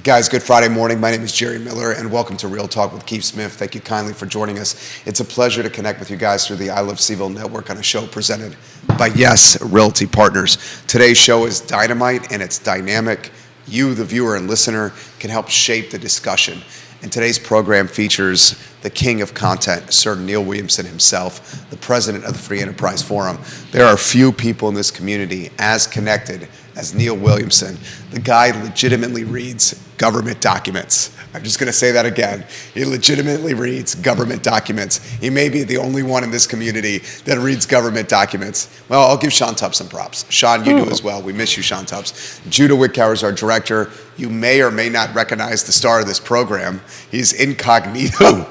Guys, good Friday morning. My name is Jerry Miller, and welcome to Real Talk with Keith Smith. Thank you kindly for joining us. It's a pleasure to connect with you guys through the I Love CVille Network on a show presented by Yes Realty Partners. Today's show is dynamite, and it's dynamic. You, the viewer and listener, can help shape the discussion. And today's program features the king of content, Sir Neil Williamson himself, the president of the Free Enterprise Forum. There are few people in this community as connected as Neil Williamson. The guy legitimately reads government documents. I'm just going to say that again. He legitimately reads government documents. He may be the only one in this community that reads government documents. Well, I'll give Sean Tubbs some props. Sean, you do as well. We miss you, Sean Tubbs. Judah Wickower is our director. You may or may may recognize the star of this program. He's incognito.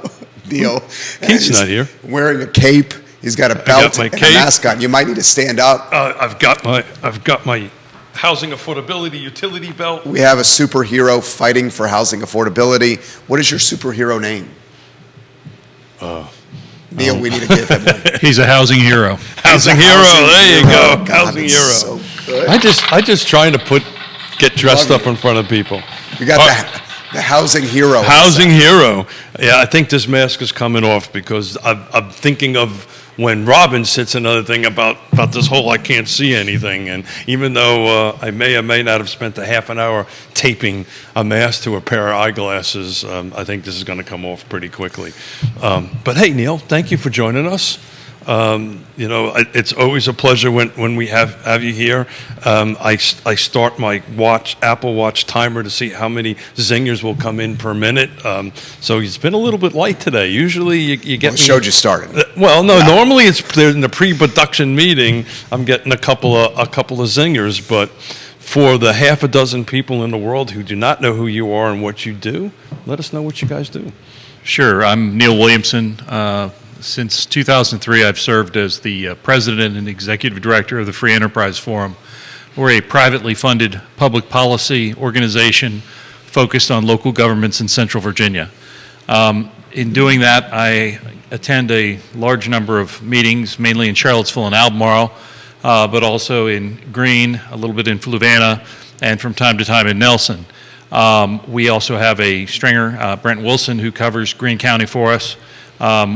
Neil. Keith's not here. Wearing a cape. He's got a belt and a mask on. You might need to stand up. I've got my housing affordability utility belt. We have a superhero fighting for housing affordability. What is your superhero name? Neil, we need to give him one. He's a housing hero. Housing hero. There you go. God, Housing hero. So good. I just trying to get dressed up in front of people. You got the housing hero. Housing hero. Yeah, I think this mask is coming off because I'm thinking of when Robin sits another thing about this whole I can't see anything. And even though I may or may not have spent a half an hour taping a mask to a pair of eyeglasses, I think this is going to come off pretty quickly. But hey, Neil, thank you for joining us. It's always a pleasure when we have you here. I start my Apple Watch timer to see how many zingers will come in per minute. So it's been a little bit light today. Usually you get. What showed you started? Normally it's in the pre-production meeting. I'm getting a couple of zingers, but for the half a dozen people in the world who do not know who you are and what you do, let us know what you guys do. Sure. I'm Neil Williamson. Since 2003, I've served as the president and executive director of the Free Enterprise Forum. We're a privately funded public policy organization focused on local governments in Central Virginia. In doing that, I attend a large number of meetings, mainly in Charlottesville and Albemarle, but also in Greene, a little bit in Fluvanna, and from time to time in Nelson. We also have a stringer, Brent Wilson, who covers Greene County for us.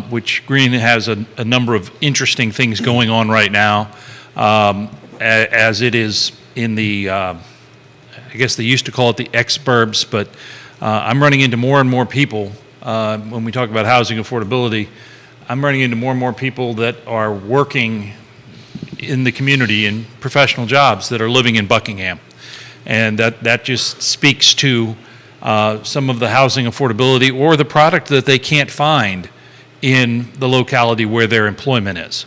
Which Greene has a number of interesting things going on right now, as it is in the, I guess they used to call it the exurbs, but I'm running into more and more people, when we talk about housing affordability, I'm running into more and more people that are working in the community in professional jobs that are living in Buckingham. And that just speaks to some of the housing affordability or the product that they can't find in the locality where their employment is.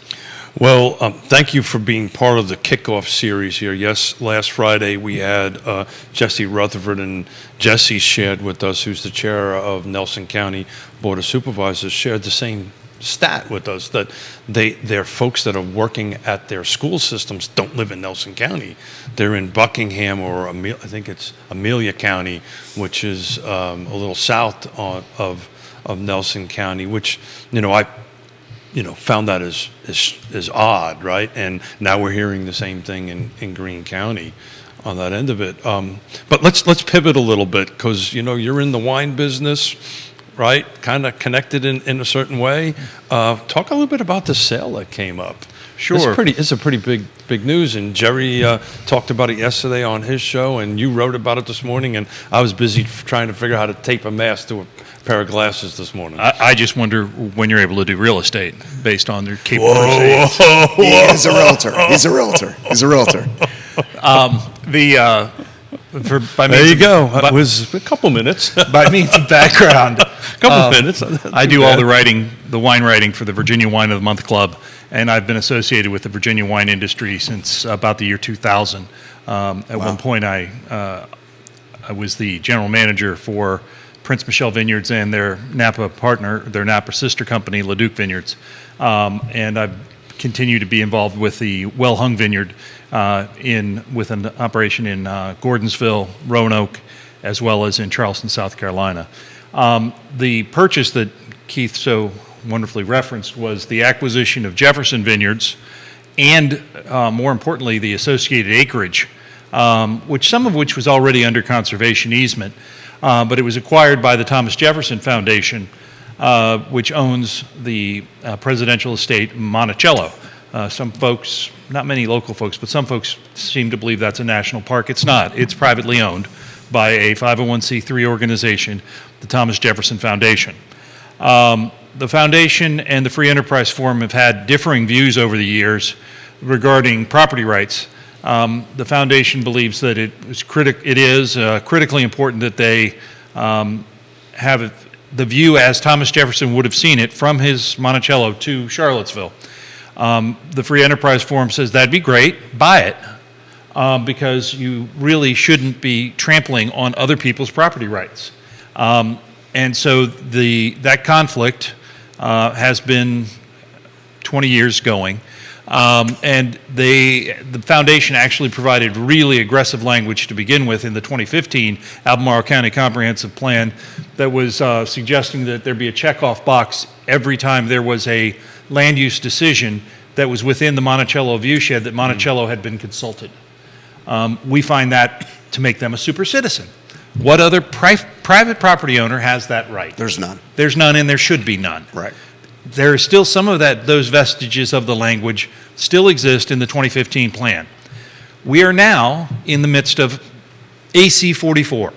Well, thank you for being part of the kickoff series here. Yes, last Friday we had Jesse Rutherford, and Jesse shared with us, who's the chair of Nelson County Board of Supervisors, shared the same stat with us that they're folks that are working at their school systems don't live in Nelson County. They're in Buckingham or I think it's Amelia County, which is a little south of Nelson County, which I found that is odd, right? And now we're hearing the same thing in Greene County on that end of it. But let's pivot a little bit, because you're in the wine business, right? Kind of connected in a certain way. Talk a little bit about the sale that came up. Sure. It's a pretty big news, and Jerry talked about it yesterday on his show, and you wrote about it this morning, and I was busy trying to figure out how to tape a mask to a pair of glasses this morning. I just wonder when you're able to do real estate based on their capabilities. He is a realtor. He's a realtor. There you go. It was a couple minutes. By means of background, minutes. I do all the wine writing for the Virginia Wine of the Month Club, and I've been associated with the Virginia wine industry since about the year 2000. One point, I was the general manager for Prince Michel Vineyards and their Napa partner, their Napa sister company, Leduc Vineyards. And I've continued to be involved with the Well Hung Vineyard with an operation in Gordonsville, Roanoke, as well as in Charleston, South Carolina. The purchase that Keith so wonderfully referenced was the acquisition of Jefferson Vineyards and, more importantly, the associated acreage, some of which was already under conservation easement. but it was acquired by the Thomas Jefferson Foundation, which owns the presidential estate Monticello. Some folks, not many local folks, but some folks seem to believe that's a national park. It's not. It's privately owned by a 501c3 organization, the Thomas Jefferson Foundation. The foundation and the Free Enterprise Forum have had differing views over the years regarding property rights. The foundation believes that it is critically important that they have the view as Thomas Jefferson would have seen it from his Monticello to Charlottesville. The Free Enterprise Forum says that'd be great, buy it, because you really shouldn't be trampling on other people's property rights. And so that conflict has been 20 years going. And the foundation actually provided really aggressive language to begin with in the 2015 Albemarle County Comprehensive Plan that was suggesting that there be a checkoff box every time there was a land use decision that was within the Monticello viewshed that Monticello had been consulted. We find that to make them a super citizen. What other private property owner has that right? There's none. There's none, and there should be none. Right. There is still some of those vestiges of the language still exist in the 2015 plan. We are now in the midst of AC 44.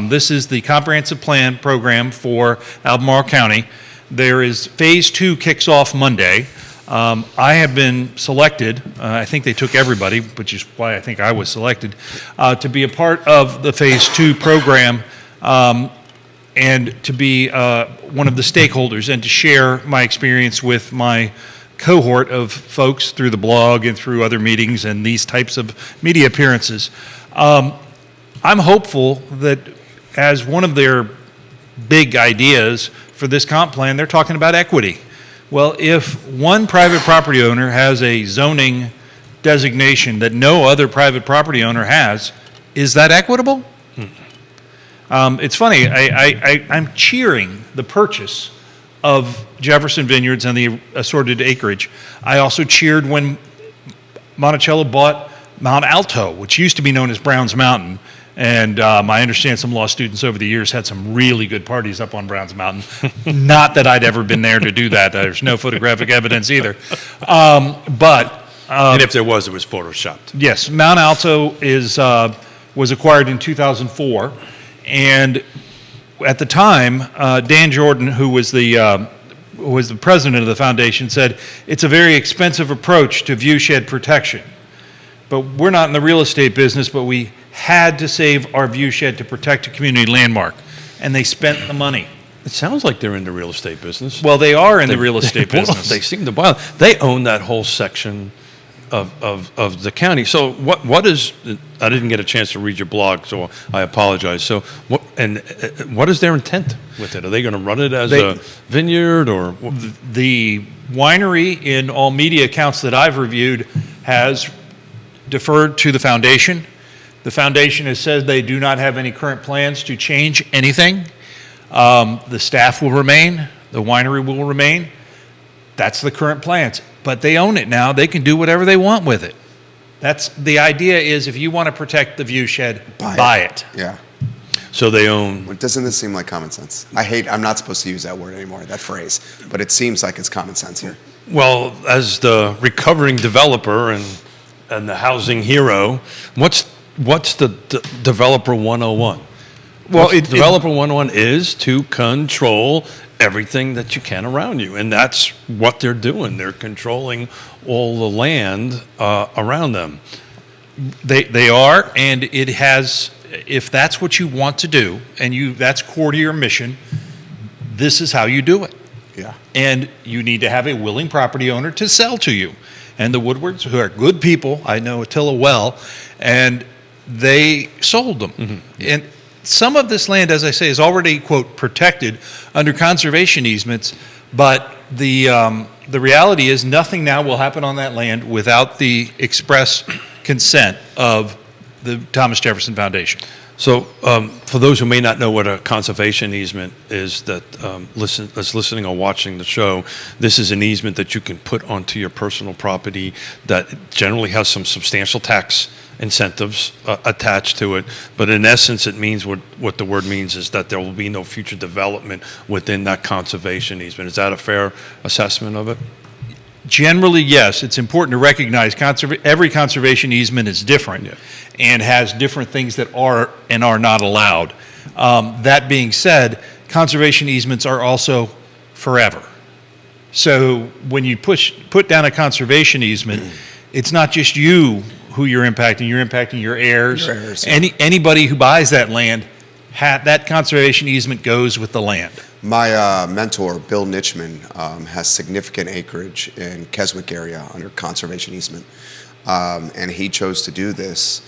This is the comprehensive plan program for Albemarle County. There is phase 2 kicks off Monday. I have been selected, I think they took everybody, which is why I think I was selected, to be a part of the phase 2 program and to be one of the stakeholders and to share my experience with my cohort of folks through the blog and through other meetings and these types of media appearances. I'm hopeful that as one of their big ideas for this comp plan, they're talking about equity. Well, if one private property owner has a zoning designation that no other private property owner has, is that equitable? It's funny, I'm cheering the purchase of Jefferson Vineyards and the assorted acreage. I also cheered when Monticello bought Mount Alto, which used to be known as Browns Mountain. And I understand some law students over the years had some really good parties up on Browns Mountain. Not that I'd ever been there to do that. There's no photographic evidence either. And if there was, it was photoshopped. Yes, Mount Alto was acquired in 2004. And at the time, Dan Jordan, who was the president of the foundation, said, it's a very expensive approach to viewshed protection. But we're not in the real estate business, but we had to save our viewshed to protect a community landmark, and they spent the money. It sounds like they're in the real estate business. Well, they are in the real estate business. They seem to buy it. They own that whole section of the county. So what is? I didn't get a chance to read your blog, so I apologize. So what is their intent with it? Are they going to run it as a vineyard or? The winery, in all media accounts that I've reviewed, has deferred to the foundation. The foundation has said they do not have any current plans to change anything. The staff will remain. The winery will remain. That's the current plans. But they own it now. They can do whatever they want with it. That's the idea is if you want to protect the viewshed, buy it. Yeah. So they own. Well, doesn't this seem like common sense? I'm not supposed to use that word anymore, that phrase, but it seems like it's common sense here. Well, as the recovering developer and the housing hero, what's the developer 101? Well, developer 101 is to control everything that you can around you, and that's what they're doing. They're controlling all the land around them. They are, and it has. If that's what you want to do, and that's core to your mission, this is how you do it. Yeah. And you need to have a willing property owner to sell to you. And the Woodwards, who are good people, I know Attila well, and they sold them. Mm-hmm. And some of this land, as I say, is already, quote, protected under conservation easements, but the reality is nothing now will happen on that land without the express consent of the Thomas Jefferson Foundation. So, for those who may not know what a conservation easement is, that's listening or watching the show, this is an easement that you can put onto your personal property that generally has some substantial tax incentives attached to it. But in essence, it means what the word means is that there will be no future development within that conservation easement. Is that a fair assessment of it? Generally, yes. It's important to recognize every conservation easement is different and has different things that are and are not allowed. That being said, conservation easements are also forever. So when you put down a conservation easement, it's not just you who you're impacting your heirs. Your heirs, yeah. Anybody who buys that land, that conservation easement goes with the land. My mentor, Bill Nitchman, has significant acreage in Keswick area under conservation easement, and he chose to do this.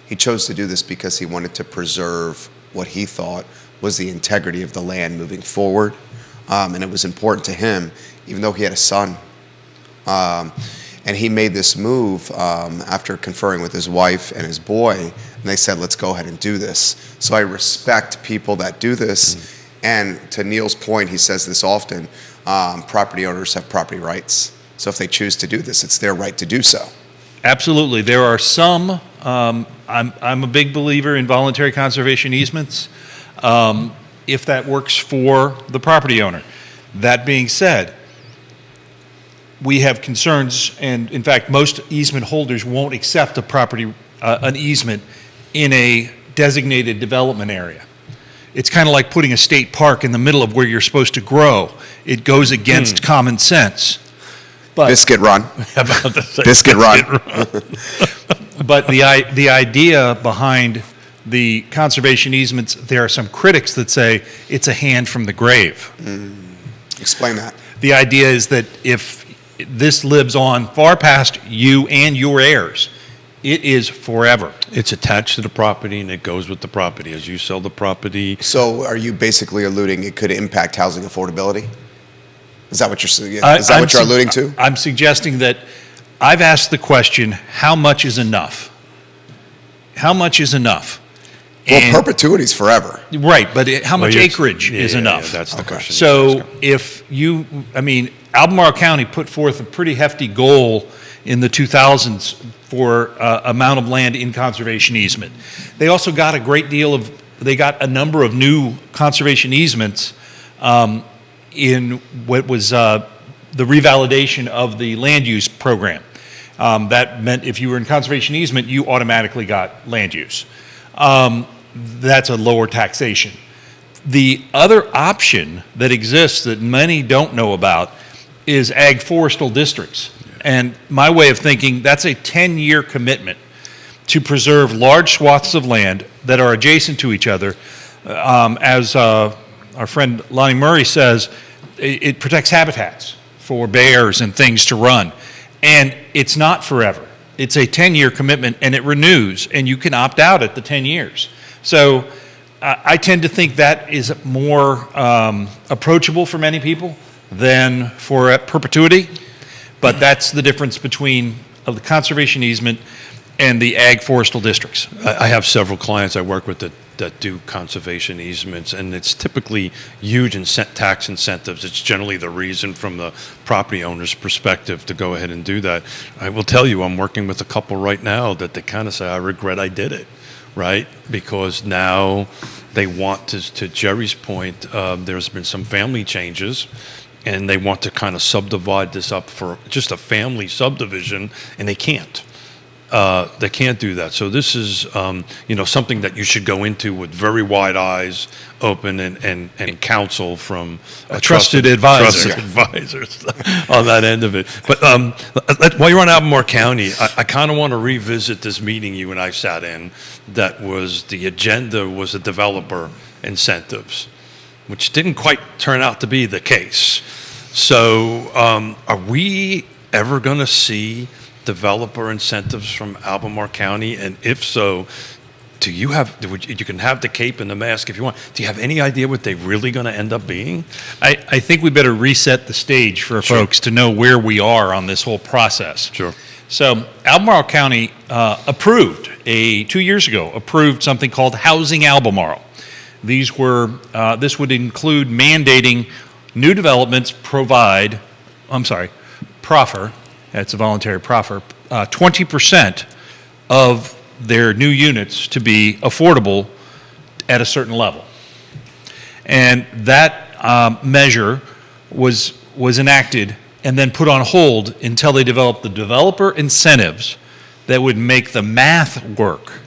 He chose to do this because he wanted to preserve what he thought was the integrity of the land moving forward, and it was important to him, even though he had a son. And he made this move after conferring with his wife and his boy, and they said, let's go ahead and do this. So I respect people that do this. And to Neil's point, he says this often, property owners have property rights. So if they choose to do this, it's their right to do so. Absolutely. There are some, I'm a big believer in voluntary conservation easements, if that works for the property owner. That being said, we have concerns, and in fact, most easement holders won't accept an easement in a designated development area. It's kind of like putting a state park in the middle of where you're supposed to grow. It goes against common sense. But, Biscuit run. Biscuit run. But the idea behind the conservation easements, there are some critics that say it's a hand from the grave. Explain that. The idea is that if this lives on far past you and your heirs, it is forever. It's attached to the property and it goes with the property. As you sell the property, So are you basically alluding it could impact housing affordability? Is that what you're alluding to? I'm suggesting that I've asked the question, how much is enough? How much is enough? Well, perpetuity's forever. Right, but how much Well, acreage is enough? Yeah, that's the question. So if Albemarle County put forth a pretty hefty goal in the 2000s for amount of land in conservation easement. They also got they got a number of new conservation easements in what was the revalidation of the land use program. That meant if you were in conservation easement, you automatically got land use. That's a lower taxation. The other option that exists that many don't know about is ag-forestal districts. And my way of thinking, that's a 10-year commitment to preserve large swaths of land that are adjacent to each other. As our friend Lonnie Murray says, it protects habitats for bears and things to run. And it's not forever. It's a 10-year commitment, and it renews, and you can opt out at the 10 years. So I tend to think that is more approachable for many people than for perpetuity. But that's the difference between the conservation easement and the ag-forestal districts. I have several clients I work with that do conservation easements, and it's typically huge tax incentives. It's generally the reason from the property owner's perspective to go ahead and do that. I will tell you, I'm working with a couple right now that they kind of say, I regret I did it, right? Because now they want to Jerry's point, there's been some family changes, and they want to kind of subdivide this up for just a family subdivision, and they can't. They can't do that. So this is, something that you should go into with very wide eyes, open, and counsel from a trusted advisor. Trusted advisors on that end of it. But while you're on Albemarle County, I kind of want to revisit this meeting you and I sat in. That was the agenda was the developer incentives, which didn't quite turn out to be the case. So are we ever going to see developer incentives from Albemarle County? And if so, you can have the cape and the mask if you want. Do you have any idea what they're really going to end up being? I think we better reset the stage for folks to know where we are on this whole process. Sure. So Albemarle County approved 2 years ago, approved something called Housing Albemarle. This would include mandating new developments proffer, that's a voluntary proffer, 20% of their new units to be affordable at a certain level. And that measure was enacted and then put on hold until they developed the developer incentives that would make the math work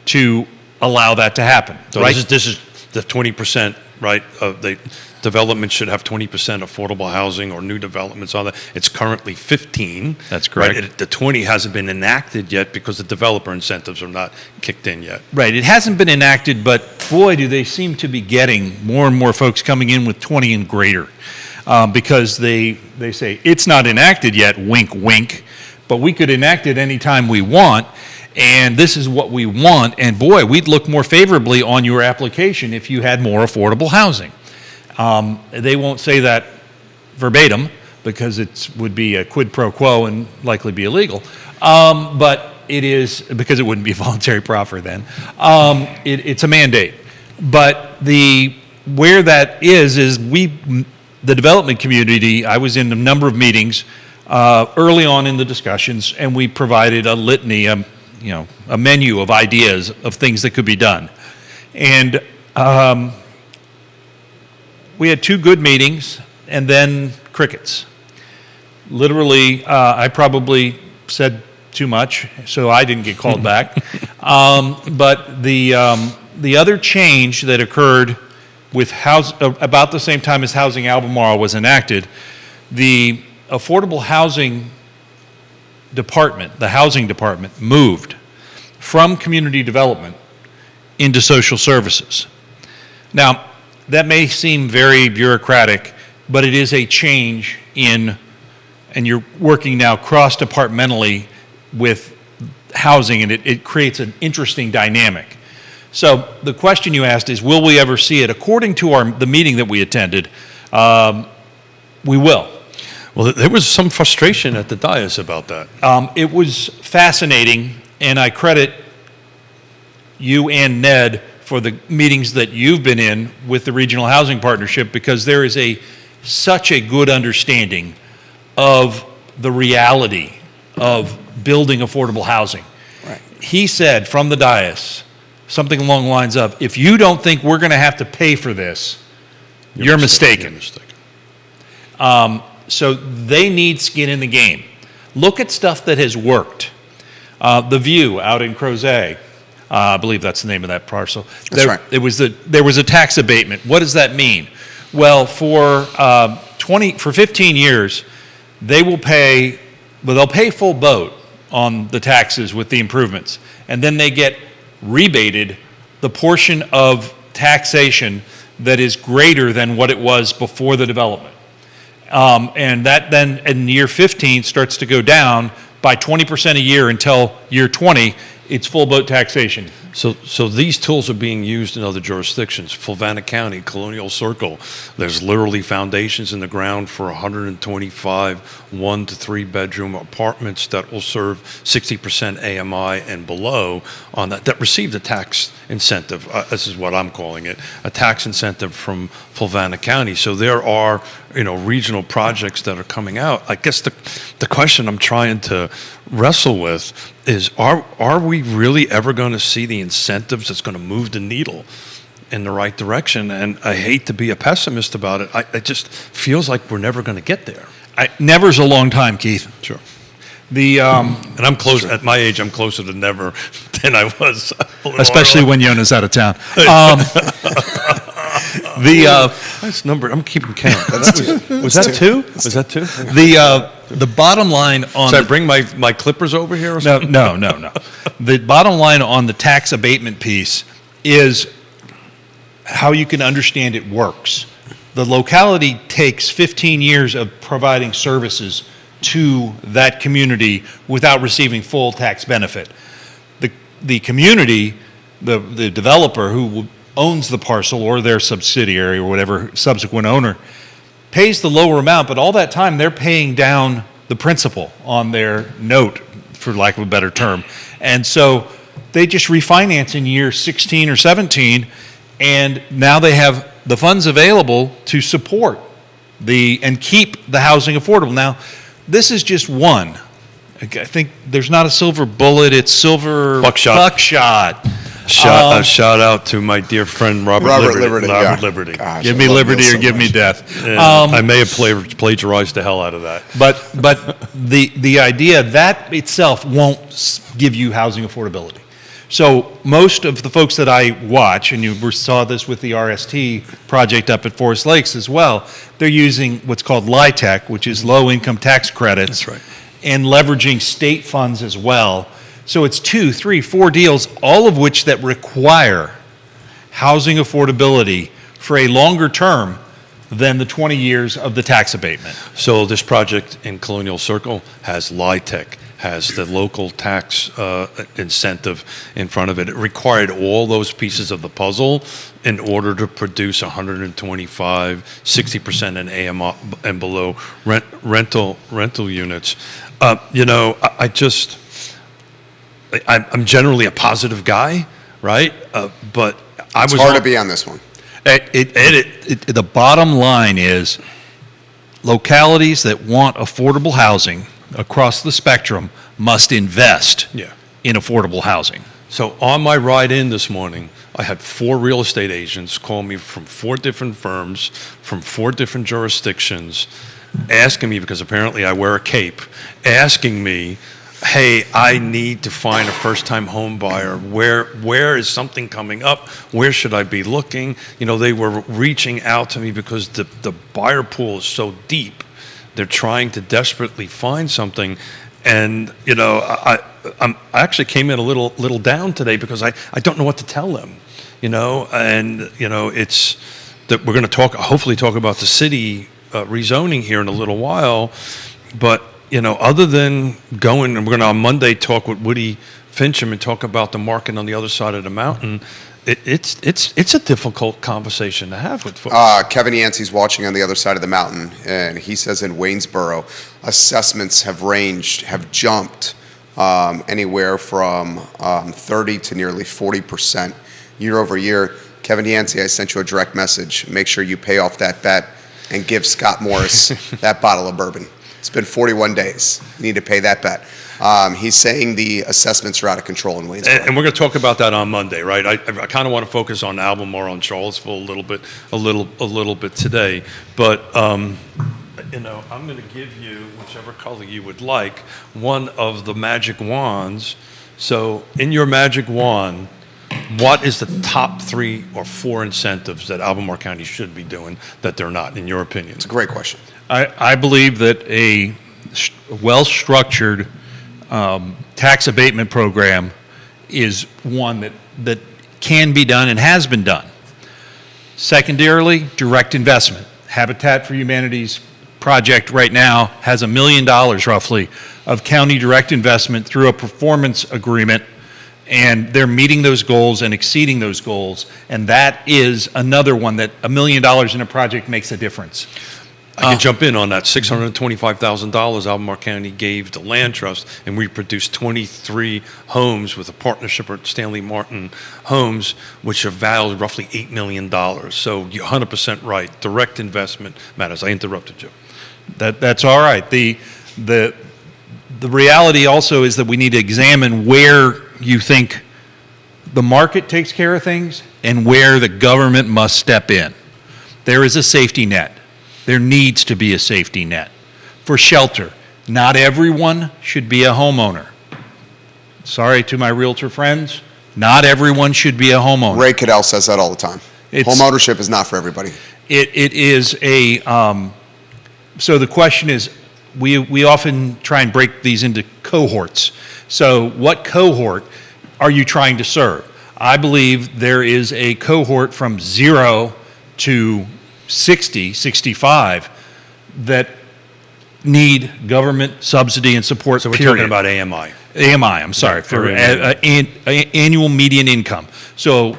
to allow that to happen. So right? this is the 20%, right? The development should have 20% affordable housing or new developments on that. It's currently 15. That's correct. Right? The 20 hasn't been enacted yet because the developer incentives are not kicked in yet. Right. It hasn't been enacted, but boy, do they seem to be getting more and more folks coming in with 20 and greater because they say it's not enacted yet, wink, wink, but we could enact it anytime we want. And this is what we want. And boy, we'd look more favorably on your application if you had more affordable housing. They won't say that verbatim because it would be a quid pro quo and likely be illegal. But it is, because it wouldn't be a voluntary proffer then. It's a mandate. But where that is the development community, I was in a number of meetings early on in the discussions, and we provided a litany, a menu of ideas of things that could be done. And we had 2 good meetings, and then crickets. Literally, I probably said too much, so I didn't get called back. But the other change that occurred with about the same time as Housing Albemarle was enacted, the affordable housing department, the housing department, moved from community development into social services. Now, that may seem very bureaucratic, but it is a change and you're working now cross-departmentally with housing, and it creates an interesting dynamic. So the question you asked is, will we ever see it? According to the meeting that we attended, we will. Well, there was some frustration at the dais about that. It was fascinating, and I credit you and Ned for the meetings that you've been in with the Regional Housing Partnership, because there is such a good understanding of the reality of building affordable housing. Right. He said from the dais something along the lines of, if you don't think we're going to have to pay for this, you're mistaken. You're mistaken. So they need skin in the game. Look at stuff that has worked. The View out in Crozet, I believe that's the name of that parcel. That's right. There was a tax abatement. What does that mean? Well, for 15 years, they'll pay full boat on the taxes with the improvements, and then they get rebated the portion of taxation that is greater than what it was before the development. And that then in year 15 starts to go down by 20% a year until year 20, it's full boat taxation. So these tools are being used in other jurisdictions. Fluvanna County, Colonial Circle, there's literally foundations in the ground for 125 1 to 3 bedroom apartments that will serve 60% AMI and below on that received a tax incentive. This is what I'm calling it, a tax incentive from Fluvanna County. So there are, regional projects that are coming out. I guess the question I'm trying to wrestle with is, are we really ever going to see the incentives that's going to move the needle in the right direction? And I hate to be a pessimist about it. It just feels like we're never going to get there. Never's a long time, Keith. Sure. And I'm close, at my age, I'm closer to never than I was. Especially when Yonna's out of town. Nice number. I'm keeping count. Was that 2? Was that 2? The bottom line on... Should I bring my clippers over here or something? No. The bottom line on the tax abatement piece is how you can understand it works. The locality takes 15 years of providing services to that community without receiving full tax benefit. The community, the developer who owns the parcel or their subsidiary or whatever subsequent owner, pays the lower amount, but all that time they're paying down the principal on their note, for lack of a better term. And so they just refinance in year 16 or 17, and now they have the funds available to support and keep the housing affordable. Now, this is just one. I think there's not a silver bullet, it's silver buckshot. Shout out to my dear friend Robert Liberty. Yeah. Liberty. Gosh, Give I me love liberty Neil or so give me much. death. I may have plagiarized the hell out of that. But the idea that itself won't give you housing affordability. So most of the folks that I watch, and you saw this with the RST project up at Forest Lakes as well, they're using what's called LIHTC, which is low income tax credits. That's right. And leveraging state funds as well. So it's 2, 3, 4 deals, all of which that require housing affordability for a longer term than the 20 years of the tax abatement. So this project in Colonial Circle has LIHTC, has the local tax incentive in front of it. It required all those pieces of the puzzle in order to produce 125, 60% in AM and below rental units. I'm generally a positive guy, right? But It's hard to be on this one. The bottom line is localities that want affordable housing across the spectrum must invest in affordable housing. So on my ride in this morning, I had 4 real estate agents call me from 4 different firms, from 4 different jurisdictions, asking me, because apparently I wear a cape, asking me, hey, I need to find a first-time home buyer. Where is something coming up? Where should I be looking? They were reaching out to me because the buyer pool is so deep. They're trying to desperately find something. And, I actually came in a little down today because I don't know what to tell them, it's that we're going to hopefully talk about the city rezoning here in a little while. But, other than going, and we're going to on Monday talk with Woody Fincham and talk about the market on the other side of the mountain, it's a difficult conversation to have with folks. Kevin Yancey's watching on the other side of the mountain, and he says in Waynesboro, assessments have jumped anywhere from 30 to nearly 40% year over year. Kevin Yancey, I sent you a direct message. Make sure you pay off that bet and give Scott Morris that bottle of bourbon. It's been 41 days. You need to pay that bet. He's saying the assessments are out of control in Waynesboro. And we're going to talk about that on Monday, right? I kind of want to focus on Albemarle, on Charlottesville a little bit today. But I'm going to give you, whichever color you would like, one of the magic wands. So in your magic wand, what is the top 3 or 4 incentives that Albemarle County should be doing that they're not, in your opinion? It's a great question. I believe that a well-structured tax abatement program is one that can be done and has been done. Secondarily, direct investment. Habitat for Humanity's project right now has $1 million roughly of county direct investment through a performance agreement, and they're meeting those goals and exceeding those goals, and that is another one that $1 million in a project makes a difference. I can jump in on that. $625,000 Albemarle County gave the land trust, and we produced 23 homes with a partnership with Stanley Martin Homes, which are valued roughly $8 million. So you're 100% right. Direct investment matters. I interrupted you. That's all right. The reality also is that we need to examine where you think the market takes care of things and where the government must step in. There is a safety net. There needs to be a safety net for shelter. Not everyone should be a homeowner. Sorry to my realtor friends, not everyone should be a homeowner. Ray Cadell says that all the time. Home ownership is not for everybody. It is a, so the question is, we often try and break these into cohorts. So what cohort are you trying to serve? I believe there is a cohort from 0 to 60, 65 that need government subsidy and support. So we're talking about AMI. AMI, I'm sorry, for annual median income. So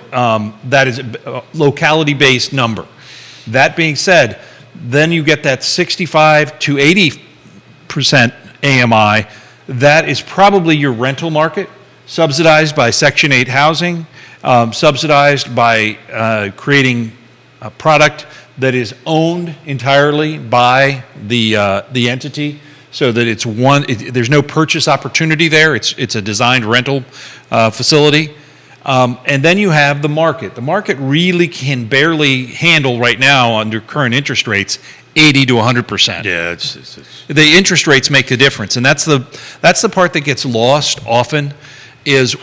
that is a locality-based number. That being said, then you get that 65 to 80% 8% AMI. That is probably your rental market, subsidized by Section 8 housing, subsidized by creating a product that is owned entirely by the entity, so that it's there's no purchase opportunity there. It's a designed rental facility. And then you have the market. The market really can barely handle right now, under current interest rates, 80 to 100%. Yeah, The interest rates make the difference, and that's the part that gets lost often, is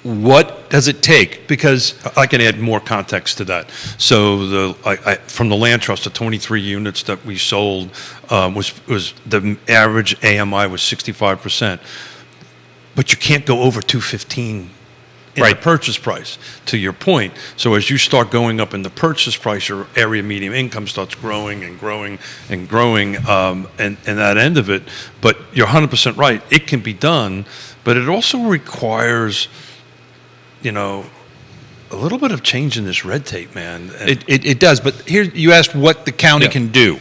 what does it take? Because I can add more context to that. So from the land trust, the 23 units that we sold was the average AMI was 65%, but you can't go over 215 in the purchase price, to your point. So as you start going up in the purchase price, your area median income starts growing and growing and growing, and that end of it. But you're 100% right. It can be done, but it also requires, a little bit of change in this red tape, man. it does. But here, you asked what the county can do.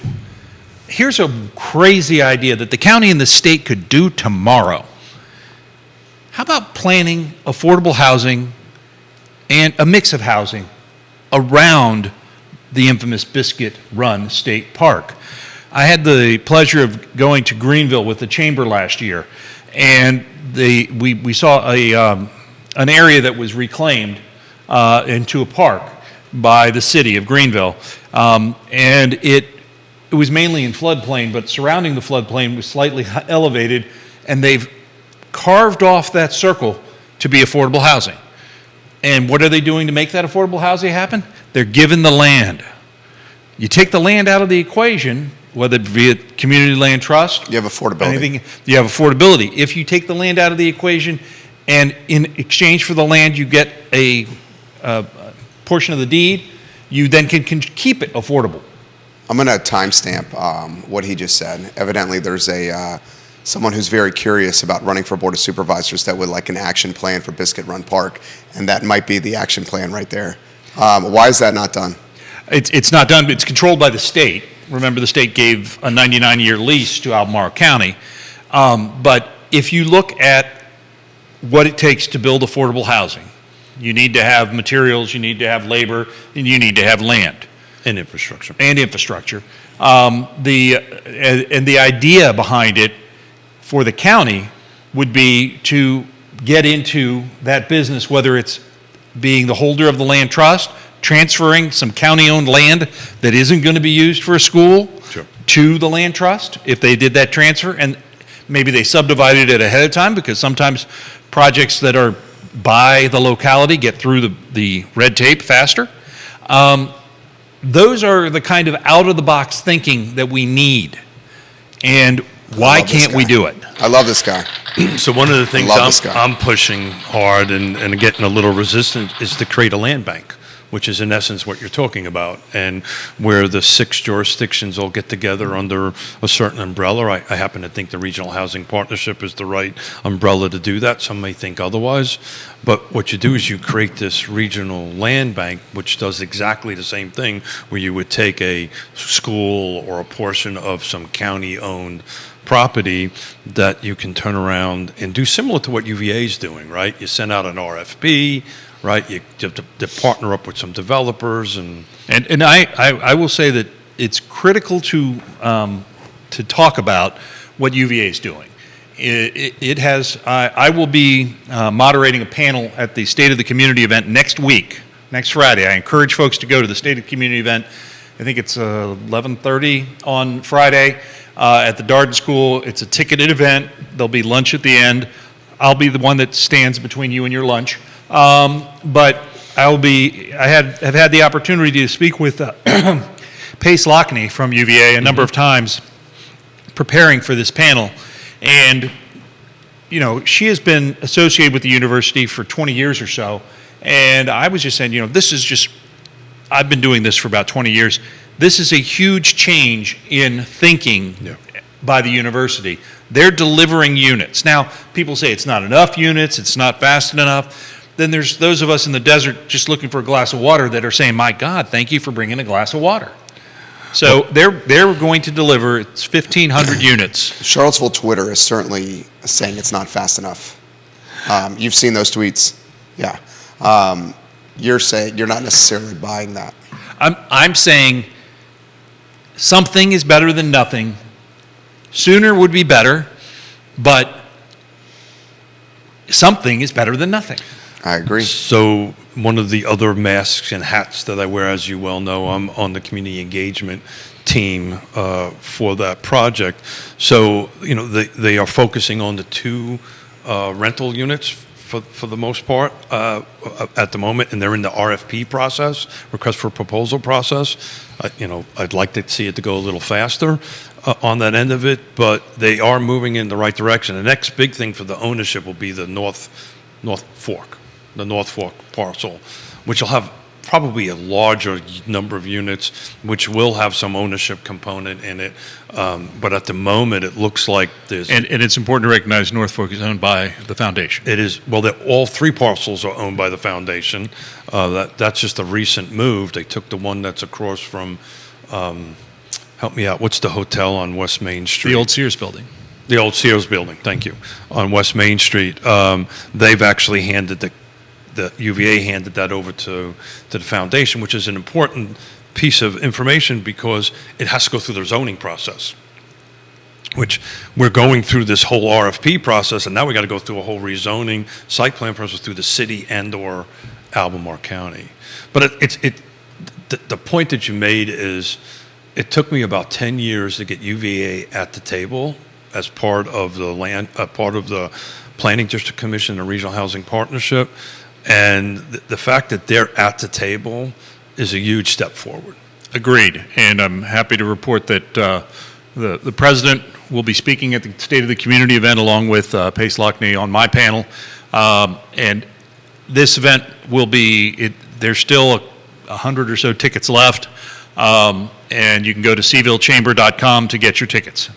Here's a crazy idea that the county and the state could do tomorrow. How about planning affordable housing and a mix of housing around the infamous Biscuit Run State Park? I had the pleasure of going to Greenville with the chamber last year, and we saw an area that was reclaimed into a park by the city of Greenville, and it was mainly in floodplain, but surrounding the floodplain was slightly elevated, and they've carved off that circle to be affordable housing. And what are they doing to make that affordable housing happen? They're giving the land. You take the land out of the equation, whether it be a community land trust. You have affordability. You have affordability. If you take the land out of the equation, and in exchange for the land you get a portion of the deed, you then can keep it affordable. I'm going to timestamp what he just said. Evidently, there's someone who's very curious about running for Board of Supervisors that would like an action plan for Biscuit Run Park, and that might be the action plan right there. Why is that not done? It's not done. It's controlled by the state. Remember, the state gave a 99-year lease to Albemarle County. But if you look at what it takes to build affordable housing, you need to have materials, you need to have labor, and you need to have land. And infrastructure. The idea behind it for the county would be to get into that business, whether it's being the holder of the land trust, transferring some county-owned land that isn't going to be used for a school to the land trust, if they did that transfer, and maybe they subdivided it ahead of time, because sometimes projects that are by the locality get through the red tape faster. Those are the kind of out-of-the-box thinking that we need. And why can't we do it? I love this guy. So one of the things I'm pushing hard and getting a little resistant is to create a land bank, which is in essence what you're talking about, and where the 6 jurisdictions all get together under a certain umbrella. I happen to think the Regional Housing Partnership is the right umbrella to do that. Some may think otherwise. But what you do is you create this regional land bank, which does exactly the same thing, where you would take a school or a portion of some county-owned property that you can turn around and do similar to what UVA is doing, right? You send out an RFP, right? You have to partner up with some developers, and I will say that it's critical to talk about what UVA is doing. It has. I will be moderating a panel at the State of the Community event next Friday. I encourage folks to go to the State of the Community event. I think it's 11:30 on Friday at the Darden School. It's a ticketed event. There'll be lunch at the end. I'll be the one that stands between you and your lunch. But have had the opportunity to speak with Pace Lockney from UVA a number of times preparing for this panel. And, she has been associated with the university for 20 years or so. And I was just saying, I've been doing this for about 20 years. This is a huge change in thinking by the university. They're delivering units. Now, people say it's not enough units, it's not fast enough. Then there's those of us in the desert just looking for a glass of water that are saying, my God, thank you for bringing a glass of water. So they're going to deliver, it's 1,500 units. Charlottesville Twitter is certainly saying it's not fast enough. You've seen those tweets, yeah. You're saying you're not necessarily buying that. I'm saying something is better than nothing. Sooner would be better, but something is better than nothing. I agree. So one of the other masks and hats that I wear, as you well know, I'm on the community engagement team for that project. So, they are focusing on the two rental units for the most part at the moment, and they're in the RFP process, request for proposal process. I'd like to see it to go a little faster on that end of it, but they are moving in the right direction. The next big thing for the ownership will be the North Fork parcel, which will have probably a larger number of units, which will have some ownership component in it. But at the moment, it looks like there's... And it's important to recognize North Fork is owned by the foundation. It is, well, all three parcels are owned by the foundation. That's just a recent move. They took the one that's across from, help me out, what's the hotel on West Main Street? The old Sears building. The old Sears building, thank you, on West Main Street. They've actually handed the UVA handed that over to the foundation, which is an important piece of information because it has to go through their zoning process, which we're going through this whole RFP process, and now we got to go through a whole rezoning site plan process through the city and/or Albemarle County. But the point that you made is it took me about 10 years to get UVA at the table as part of the Planning District Commission and Regional Housing Partnership. And the fact that they're at the table is a huge step forward. Agreed. And I'm happy to report that the president will be speaking at the State of the Community event along with Pace Lockney on my panel. And this event will be, there's still 100 or so tickets left. And you can go to CVilleChamber.com to get your tickets.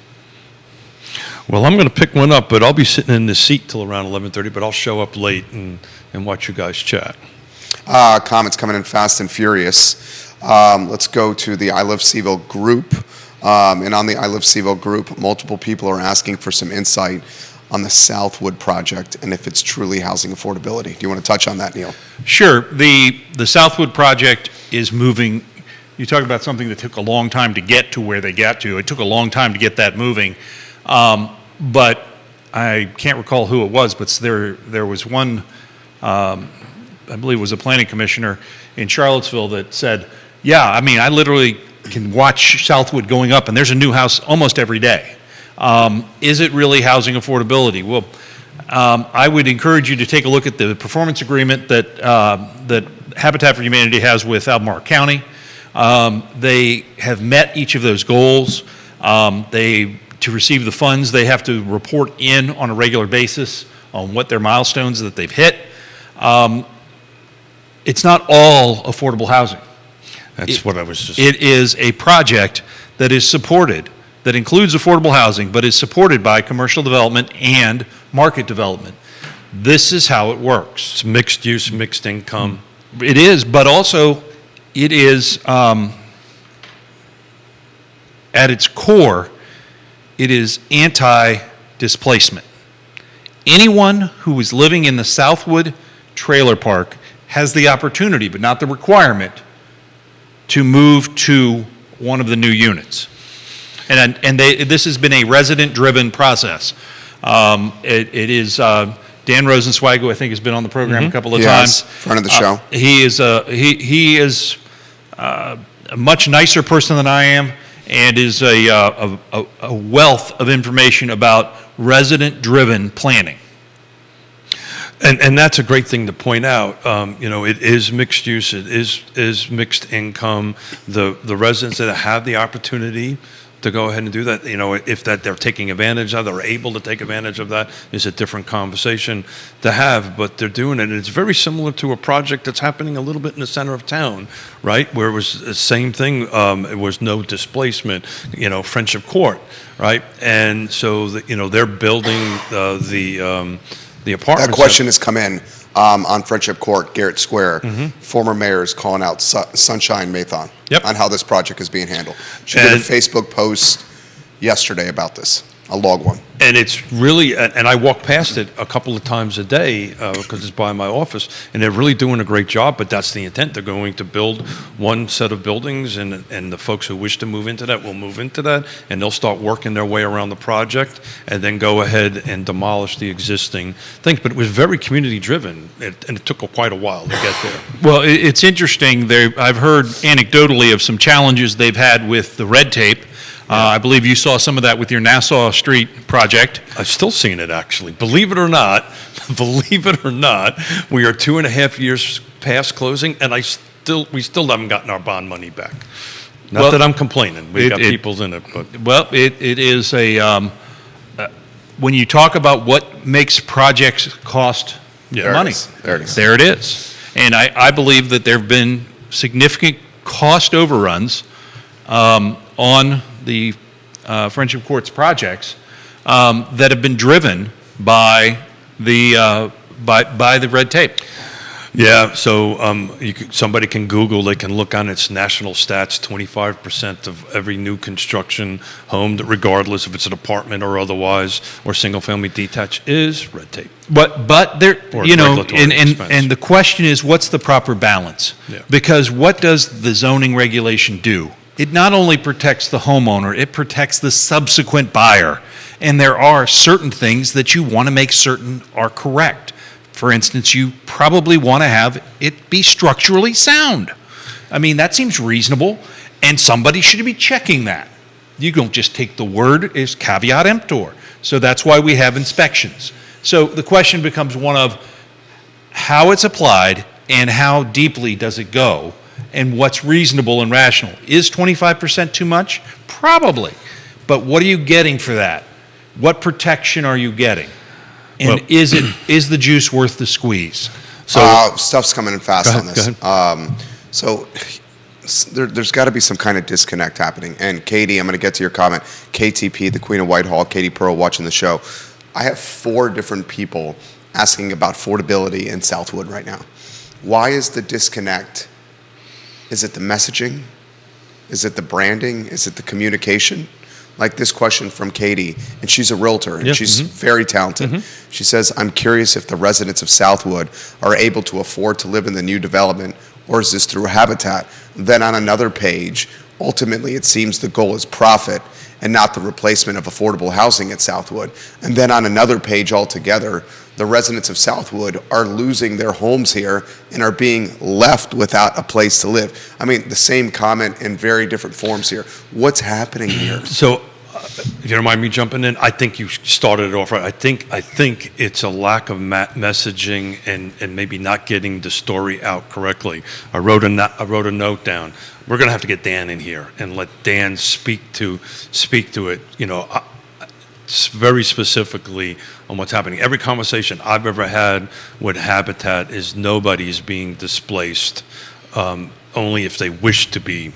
Well, I'm going to pick one up, but I'll be sitting in this seat till around 11:30, but I'll show up late and watch you guys chat. Comments coming in fast and furious. Let's go to the I Love CVille group. And on the I Love CVille group, multiple people are asking for some insight on the Southwood project and if it's truly housing affordability. Do you want to touch on that, Neil? Sure. The Southwood project is moving. You talk about something that took a long time to get to where they got to. It took a long time to get that moving. But I can't recall who it was, but there was one, I believe it was a planning commissioner in Charlottesville that said, yeah, I mean, I literally can watch Southwood going up, and there's a new house almost every day. Is it really housing affordability? Well, I would encourage you to take a look at the performance agreement that Habitat for Humanity has with Albemarle County. They have met each of those goals. To receive the funds, they have to report in on a regular basis on what their milestones that they've hit. It's not all affordable housing. That's what I was just... It is a project that is supported, that includes affordable housing, but is supported by commercial development and market development. This is how it works. It's mixed use, mixed income. It is, but also it is, at its core, it is anti-displacement. Anyone who is living in the Southwood trailer park has the opportunity, but not the requirement, to move to one of the new units. This has been a resident-driven process. It is Dan Rosenzweig, who I think has been on the program a couple of times. Front of the show. He is a much nicer person than I am, and is a wealth of information about resident-driven planning. And that's a great thing to point out. It is mixed use. It is mixed income. The residents that have the opportunity to go ahead and do that, if that they're taking advantage of, they're able to take advantage of that, is a different conversation to have, but they're doing it. And it's very similar to a project that's happening a little bit in the center of town, right? Where it was the same thing, it was no displacement, Friendship Court, right? And so, they're building the apartments. That question has come in. on Friendship Court, Garrett Square. Former mayor is calling out Sunshine Mathon Yep. on how this project is being handled. She did a And- Facebook post yesterday about this, a log one. And it's really, and I walk past it a couple of times a day because it's by my office, and they're really doing a great job, but that's the intent. They're going to build one set of buildings, and the folks who wish to move into that will move into that, and they'll start working their way around the project, and then go ahead and demolish the existing things. But it was very community-driven, and it took quite a while to get there. Well, it's interesting. I've heard anecdotally of some challenges they've had with the red tape. I believe you saw some of that with your Nassau Street project. I've still seen it, actually. Believe it or not, we are 2.5 years past closing, and we still haven't gotten our bond money back. Not Well, that I'm complaining. We got people in it, but Well, it is when you talk about what makes projects cost Yeah. money. There it is. There it is. And I believe that there have been significant cost overruns on the Friendship Courts projects that have been driven by the red tape. yeah. So somebody can Google. They can look on its national stats. 25% of every new construction home, that regardless if it's an apartment or otherwise, or single-family detached, is red tape. But there, Or you know, regulatory and expense. the question is, what's the proper balance? Yeah. Because what does the zoning regulation do? It not only protects the homeowner, it protects the subsequent buyer. And there are certain things that you want to make certain are correct. For instance, you probably want to have it be structurally sound. I mean, that seems reasonable, and somebody should be checking that. You don't just take the word as caveat emptor. So that's why we have inspections. So the question becomes one of how it's applied and how deeply does it go, and what's reasonable and rational. Is 25% too much? Probably. But what are you getting for that? What protection are you getting? And Well- is the juice worth the squeeze? So Stuff's coming in fast Go on ahead, this. So there's got to be some kind of disconnect happening. And Katie, I'm going to get to your comment. KTP, the Queen of Whitehall, Katie Pearl, watching the show. I have 4 different people asking about affordability in Southwood right now. Why is the disconnect? Is it the messaging? Is it the branding? Is it the communication? Like this question from Katie, and she's a realtor, and Yeah, she's very talented. She says, I'm curious if the residents of Southwood are able to afford to live in the new development, or is this through Habitat? Then on another page, ultimately it seems the goal is profit and not the replacement of affordable housing at Southwood. And then on another page altogether, the residents of Southwood are losing their homes here and are being left without a place to live. I mean, the same comment in very different forms here. What's happening here? So, if you don't mind me jumping in, I think you started it off right. I think it's a lack of messaging and maybe not getting the story out correctly. I wrote a note down. We're going to have to get Dan in here and let Dan speak to it. You know, very specifically on what's happening. Every conversation I've ever had with Habitat is nobody's being displaced, only if they wish to be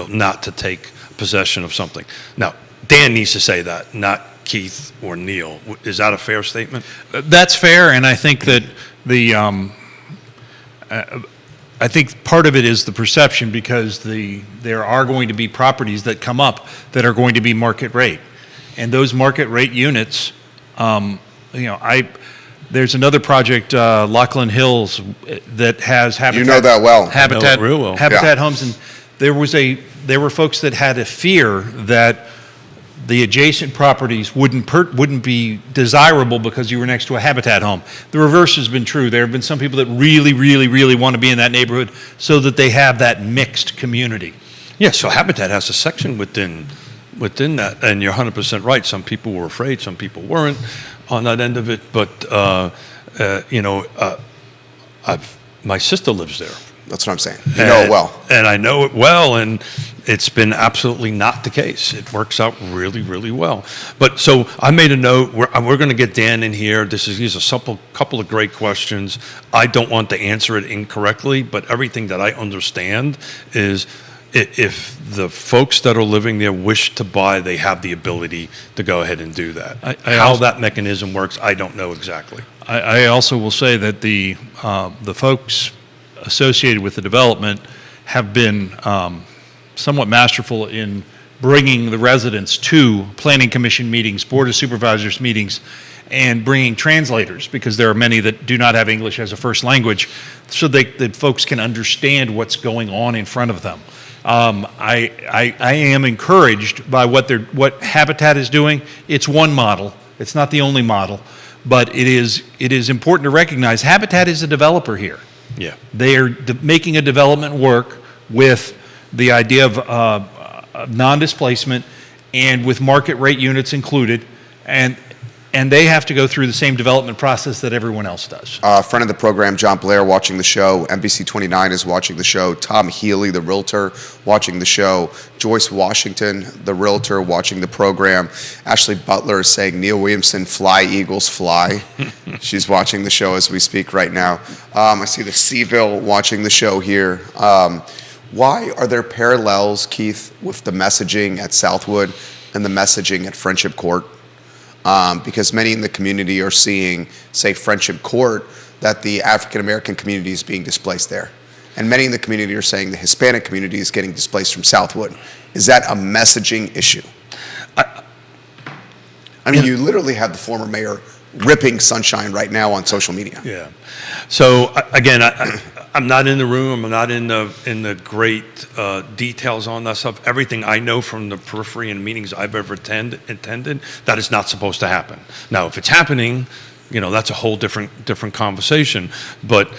not to take possession of something. Now, Dan needs to say that, not Keith or Neil. Is that a fair statement? That's fair, and I think that I think part of it is the perception, because there are going to be properties that come up that are going to be market rate, and those market rate units, there's another project, Lachlan Hills, that has Habitat. You know that well. Habitat, I know it real well. Habitat Homes, and there were folks that had a fear that the adjacent properties wouldn't be desirable because you were next to a Habitat home. The reverse has been true. There have been some people that really, really, really want to be in that neighborhood so that they have that mixed community. Yeah, so Habitat has a section within that, and you're 100% right. Some people were afraid, some people weren't on that end of it, but my sister lives there. That's what I'm saying. You know it well. And I know it well, and it's been absolutely not the case. It works out really, really well. But so I made a note. We're going to get Dan in here. These are a couple of great questions. I don't want to answer it incorrectly, but everything that I understand is if the folks that are living there wish to buy, they have the ability to go ahead and do that. How that mechanism works, I don't know exactly. I also will say that the folks associated with the development have been somewhat masterful in bringing the residents to planning commission meetings, board of supervisors meetings, and bringing translators, because there are many that do not have English as a first language, so that folks can understand what's going on in front of them. I am encouraged by what Habitat is doing. It's one model. It's not the only model, but it is important to recognize Habitat is a developer here. Yeah. They are making a development work with the idea of non-displacement and with market rate units included, and they have to go through the same development process that everyone else does. Friend of the program, John Blair, watching the show. NBC 29 is watching the show. Tom Healy, the realtor, watching the show. Joyce Washington, the realtor, watching the program. Ashley Butler is saying, Neil Williamson, fly, Eagles, fly. She's watching the show as we speak right now. I see the CVille watching the show here. Why are there parallels, Keith, with the messaging at Southwood and the messaging at Friendship Court? Because many in the community are seeing, say, Friendship Court, that the African-American community is being displaced there. And many in the community are saying the Hispanic community is getting displaced from Southwood. Is that a messaging issue? I mean, you literally have the former mayor ripping Sunshine right now on social media. Yeah. So again, I'm not in the room. I'm not in the great details on that stuff. Everything I know from the periphery and meetings I've ever attended, that is not supposed to happen. Now, if it's happening, that's a whole different conversation. But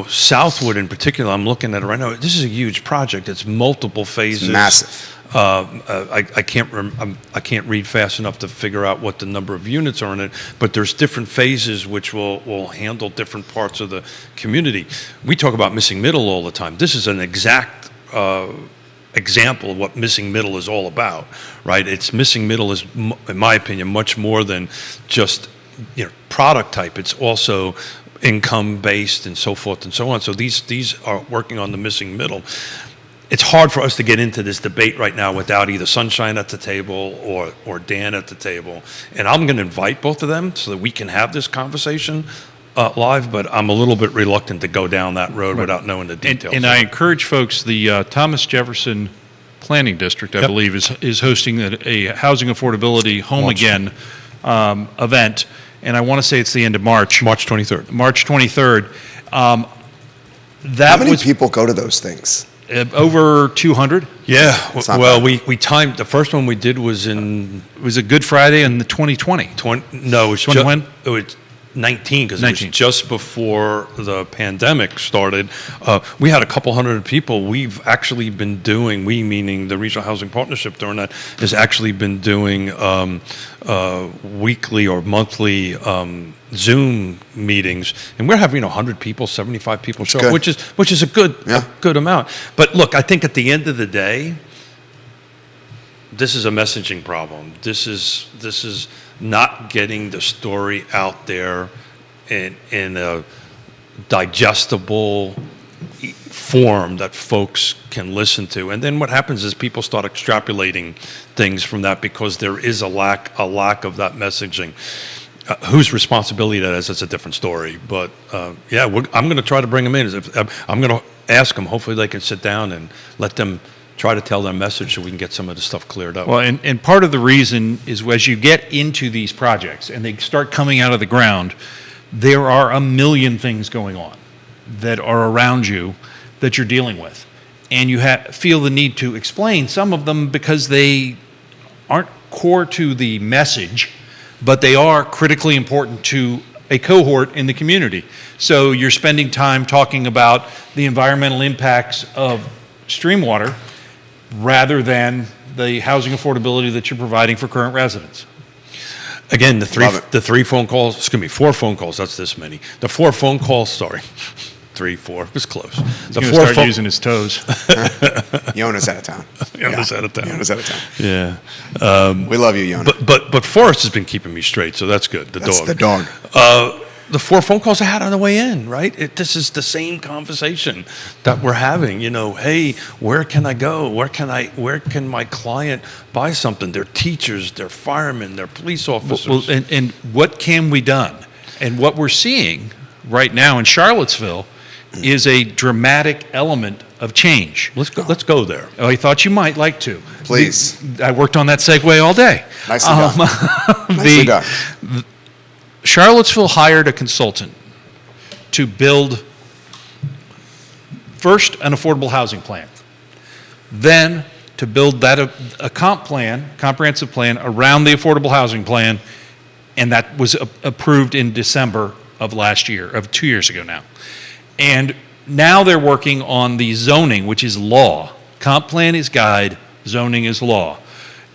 Southwood in particular, I'm looking at it right now. This is a huge project. It's multiple phases. It's massive. I can't read fast enough to figure out what the number of units are in it, but there's different phases which will handle different parts of the community. We talk about missing middle all the time. This is an exact example of what missing middle is all about, right? It's missing middle is, in my opinion, much more than just product type. It's also income based and so forth and so on. So these are working on the missing middle. It's hard for us to get into this debate right now without either Sunshine at the table or Dan at the table. And I'm going to invite both of them so that we can have this conversation live, but I'm a little bit reluctant to go down that road without knowing the details. And I encourage folks, the Thomas Jefferson Planning District, I believe, is hosting a housing affordability home again event. And I want to say it's the end of March. March 23rd. March 23rd. How many people go to those things? Over 200. Yeah. Well, bad. we timed, the first one we did was in... Was it Good Friday in the 2020? No, it was 21? It was 19, because it was just before the pandemic started. We had a couple hundred people. We've actually been doing, we meaning the Regional Housing Partnership during that, has actually been doing weekly or monthly Zoom meetings, and we're having 100 people, 75 people show up, which is a good amount. But look, I think at the end of the day, this is a messaging problem. This is not getting the story out there in a digestible form that folks can listen to. And then what happens is people start extrapolating things from that because there is a lack of that messaging. Whose responsibility that is, that's a different story. But I'm going to try to bring them in. I'm going to ask them. Hopefully they can sit down and let them try to tell their message so we can get some of the stuff cleared up. Well, and part of the reason is as you get into these projects and they start coming out of the ground, there are a million things going on that are around you that you're dealing with. And you feel the need to explain some of them because they aren't core to the message, but they are critically important to a cohort in the community. So you're spending time talking about the environmental impacts of stream water rather than the housing affordability that you're providing for current residents. Again, the 3 phone calls, excuse me, 4 phone calls, that's this many. The 4 phone calls, sorry, 3, 4, it was close. He's going to start using his toes. Yonna's out of town. Yonna's out of town. Yonna's out of town. Yeah. We love you, Yonna. But Forrest has been keeping me straight, so that's good. That's dog. the dog. The 4 phone calls I had on the way in, right? This is the same conversation that we're having. Hey, where can I go? Where can my client buy something? They're teachers, they're firemen, they're police officers. Well, and what can we done? And what we're seeing right now in Charlottesville is a dramatic element of change. Let's go there. Oh, I thought you might like to. Please. I worked on that segue all day. Nicely done. Nicely done. Charlottesville hired a consultant to build first an affordable housing plan, then to build that a comprehensive plan around the affordable housing plan, and that was approved in December of last year, of 2 years ago now. And now they're working on the zoning, which is law. Comp plan is guide, zoning is law.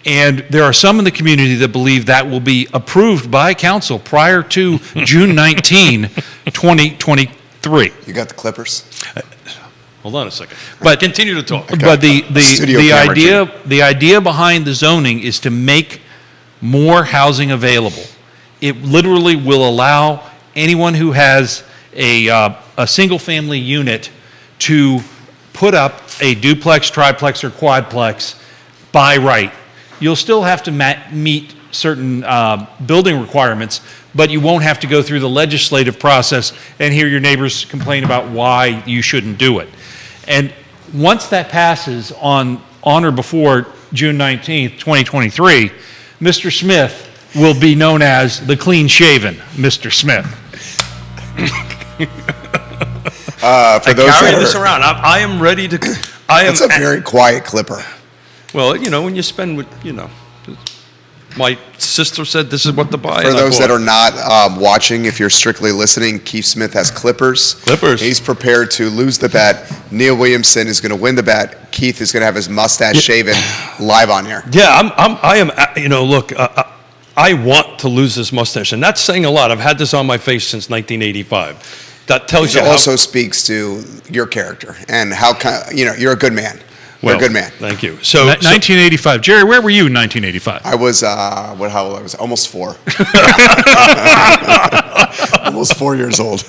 And there are some in the community that believe that will be approved by council prior to June 19, 2023. You got the Clippers? Hold on a second. But continue to talk. Okay. But Studio the camera, idea behind the zoning is to make more housing available. It literally will allow anyone who has a single-family unit to put up a duplex, triplex, or quadplex by right. You'll still have to meet certain building requirements, but you won't have to go through the legislative process and hear your neighbors complain about why you shouldn't do it. And once that passes on or before June 19th, 2023, Mr. Smith will be known as the clean-shaven Mr. Smith. For those Carry that this are, around. I am ready to. that's a very quiet Clipper. Well, when you spend with, my sister said this is what to buy. For those that are not watching, if you're strictly listening, Keith Smith has Clippers. Clippers. He's prepared to lose the bet. Neil Williamson is going to win the bet. Keith is going to have his mustache shaven live on air. Yeah, I am. Look, I want to lose this mustache, and that's saying a lot. I've had this on my face since 1985. That tells you It how. also speaks to your character and how you're a good man. You're a good man. Thank you. So 1985. Jerry, where were you in 1985? I was how old I was? Almost 4. Almost 4 years old.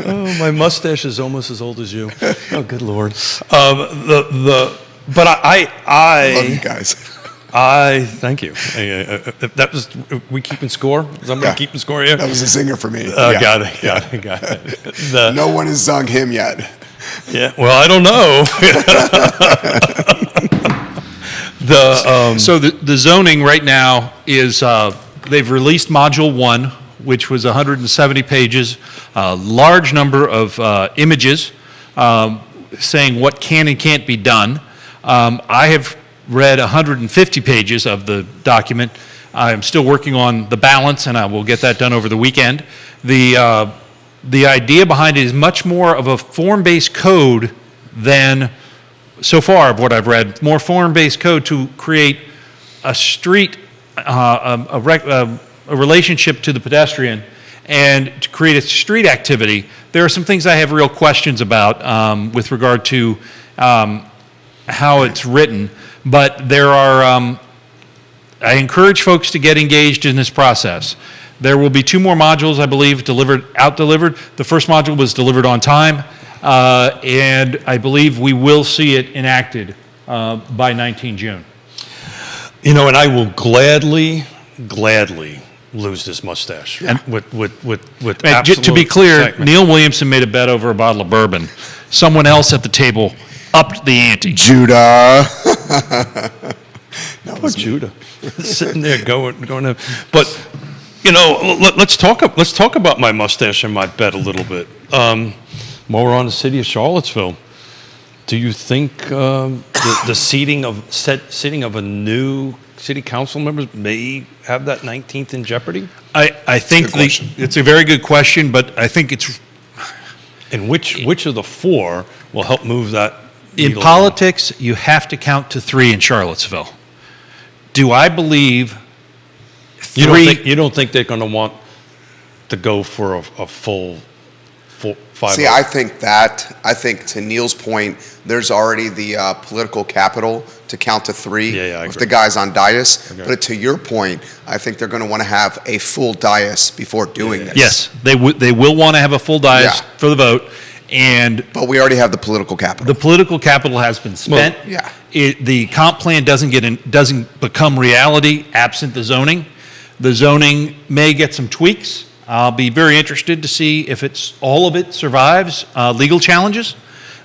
Oh, my mustache is almost as old as you. Oh, good Lord. But I love you guys. thank you. That was we keeping score. Somebody keeping score here. That was a zinger for me. Got it. No one has sung him yet. Yeah. Well, I don't know. So the zoning right now is they've released Module 1, which was 170 pages, a large number of images saying what can and can't be done. I have read 150 pages of the document. I'm still working on the balance, and I will get that done over the weekend. The idea behind it is much more of a form-based code than, so far of what I've read, more form-based code to create a street, a relationship to the pedestrian, and to create a street activity. There are some things I have real questions about with regard to how it's written, but there are, I encourage folks to get engaged in this process. There will be 2 more modules, I believe, out-delivered. The first module was delivered on time, and I believe we will see it enacted by 19 June. And I will gladly lose this mustache. Yeah. With And absolute to be clear, excitement. Neil Williamson made a bet over a bottle of bourbon. Someone else at the table upped the ante. Judah. Poor Judah, sitting there going to. But let's talk about my mustache and my bet a little bit. While we're on the city of Charlottesville, do you think the seating of a new city council members may have that 19th in jeopardy? I think question. it's a very good question, but I think it's And which of the 4 will help move that? in needle politics. You have to count to 3 in Charlottesville. Do I believe along? You don't think they're going to want to go for a full 5? See, I think to Neil's point, there's already the political capital to count to 3 Yeah, I with agree. the guys on dais. Okay. But to your point, I think they're going to want to have a full dais before doing this. yes, they will want to have a full dais Yeah. for the vote, and But we already have the political capital. the political capital has been spent. yeah. The comp plan doesn't become reality absent the zoning. The zoning may get some tweaks I'll be very interested to see if all of it survives legal challenges.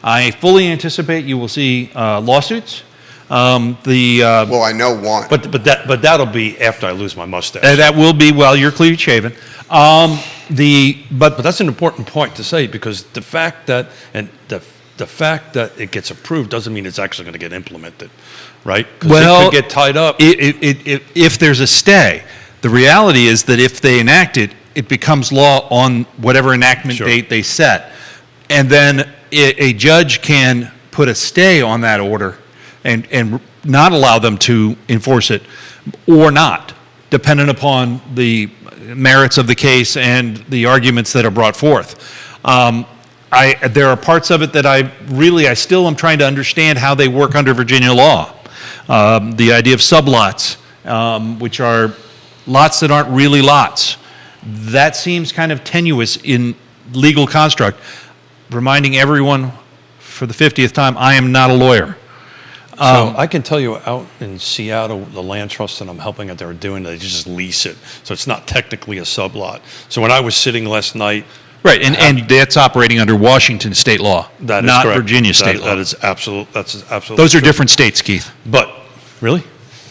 I fully anticipate you will see lawsuits. Well, I know one. But that'll be after I lose my mustache. That will be while you're clean shaven. But that's an important point to say, because the fact that it gets approved doesn't mean it's actually going to get implemented, right? Because it could get tied up. If there's a stay, the reality is that if they enact it, it becomes law on whatever enactment date they set. And then a judge can put a stay on that order and not allow them to enforce it, or not, dependent upon the merits of the case and the arguments that are brought forth. There are parts of it that I still am trying to understand how they work under Virginia law. The idea of sublots, which are lots that aren't really lots. That seems kind of tenuous in legal construct. Reminding everyone for the 50th time, I am not a lawyer. So I can tell you, out in Seattle, the land trust that I'm helping out, they just lease it. So it's not technically a sublot. So when I was sitting last night. Right, and that's operating under Washington state law, That is not correct. Virginia state law. That's absolutely Those are true. different states, Keith. But, really?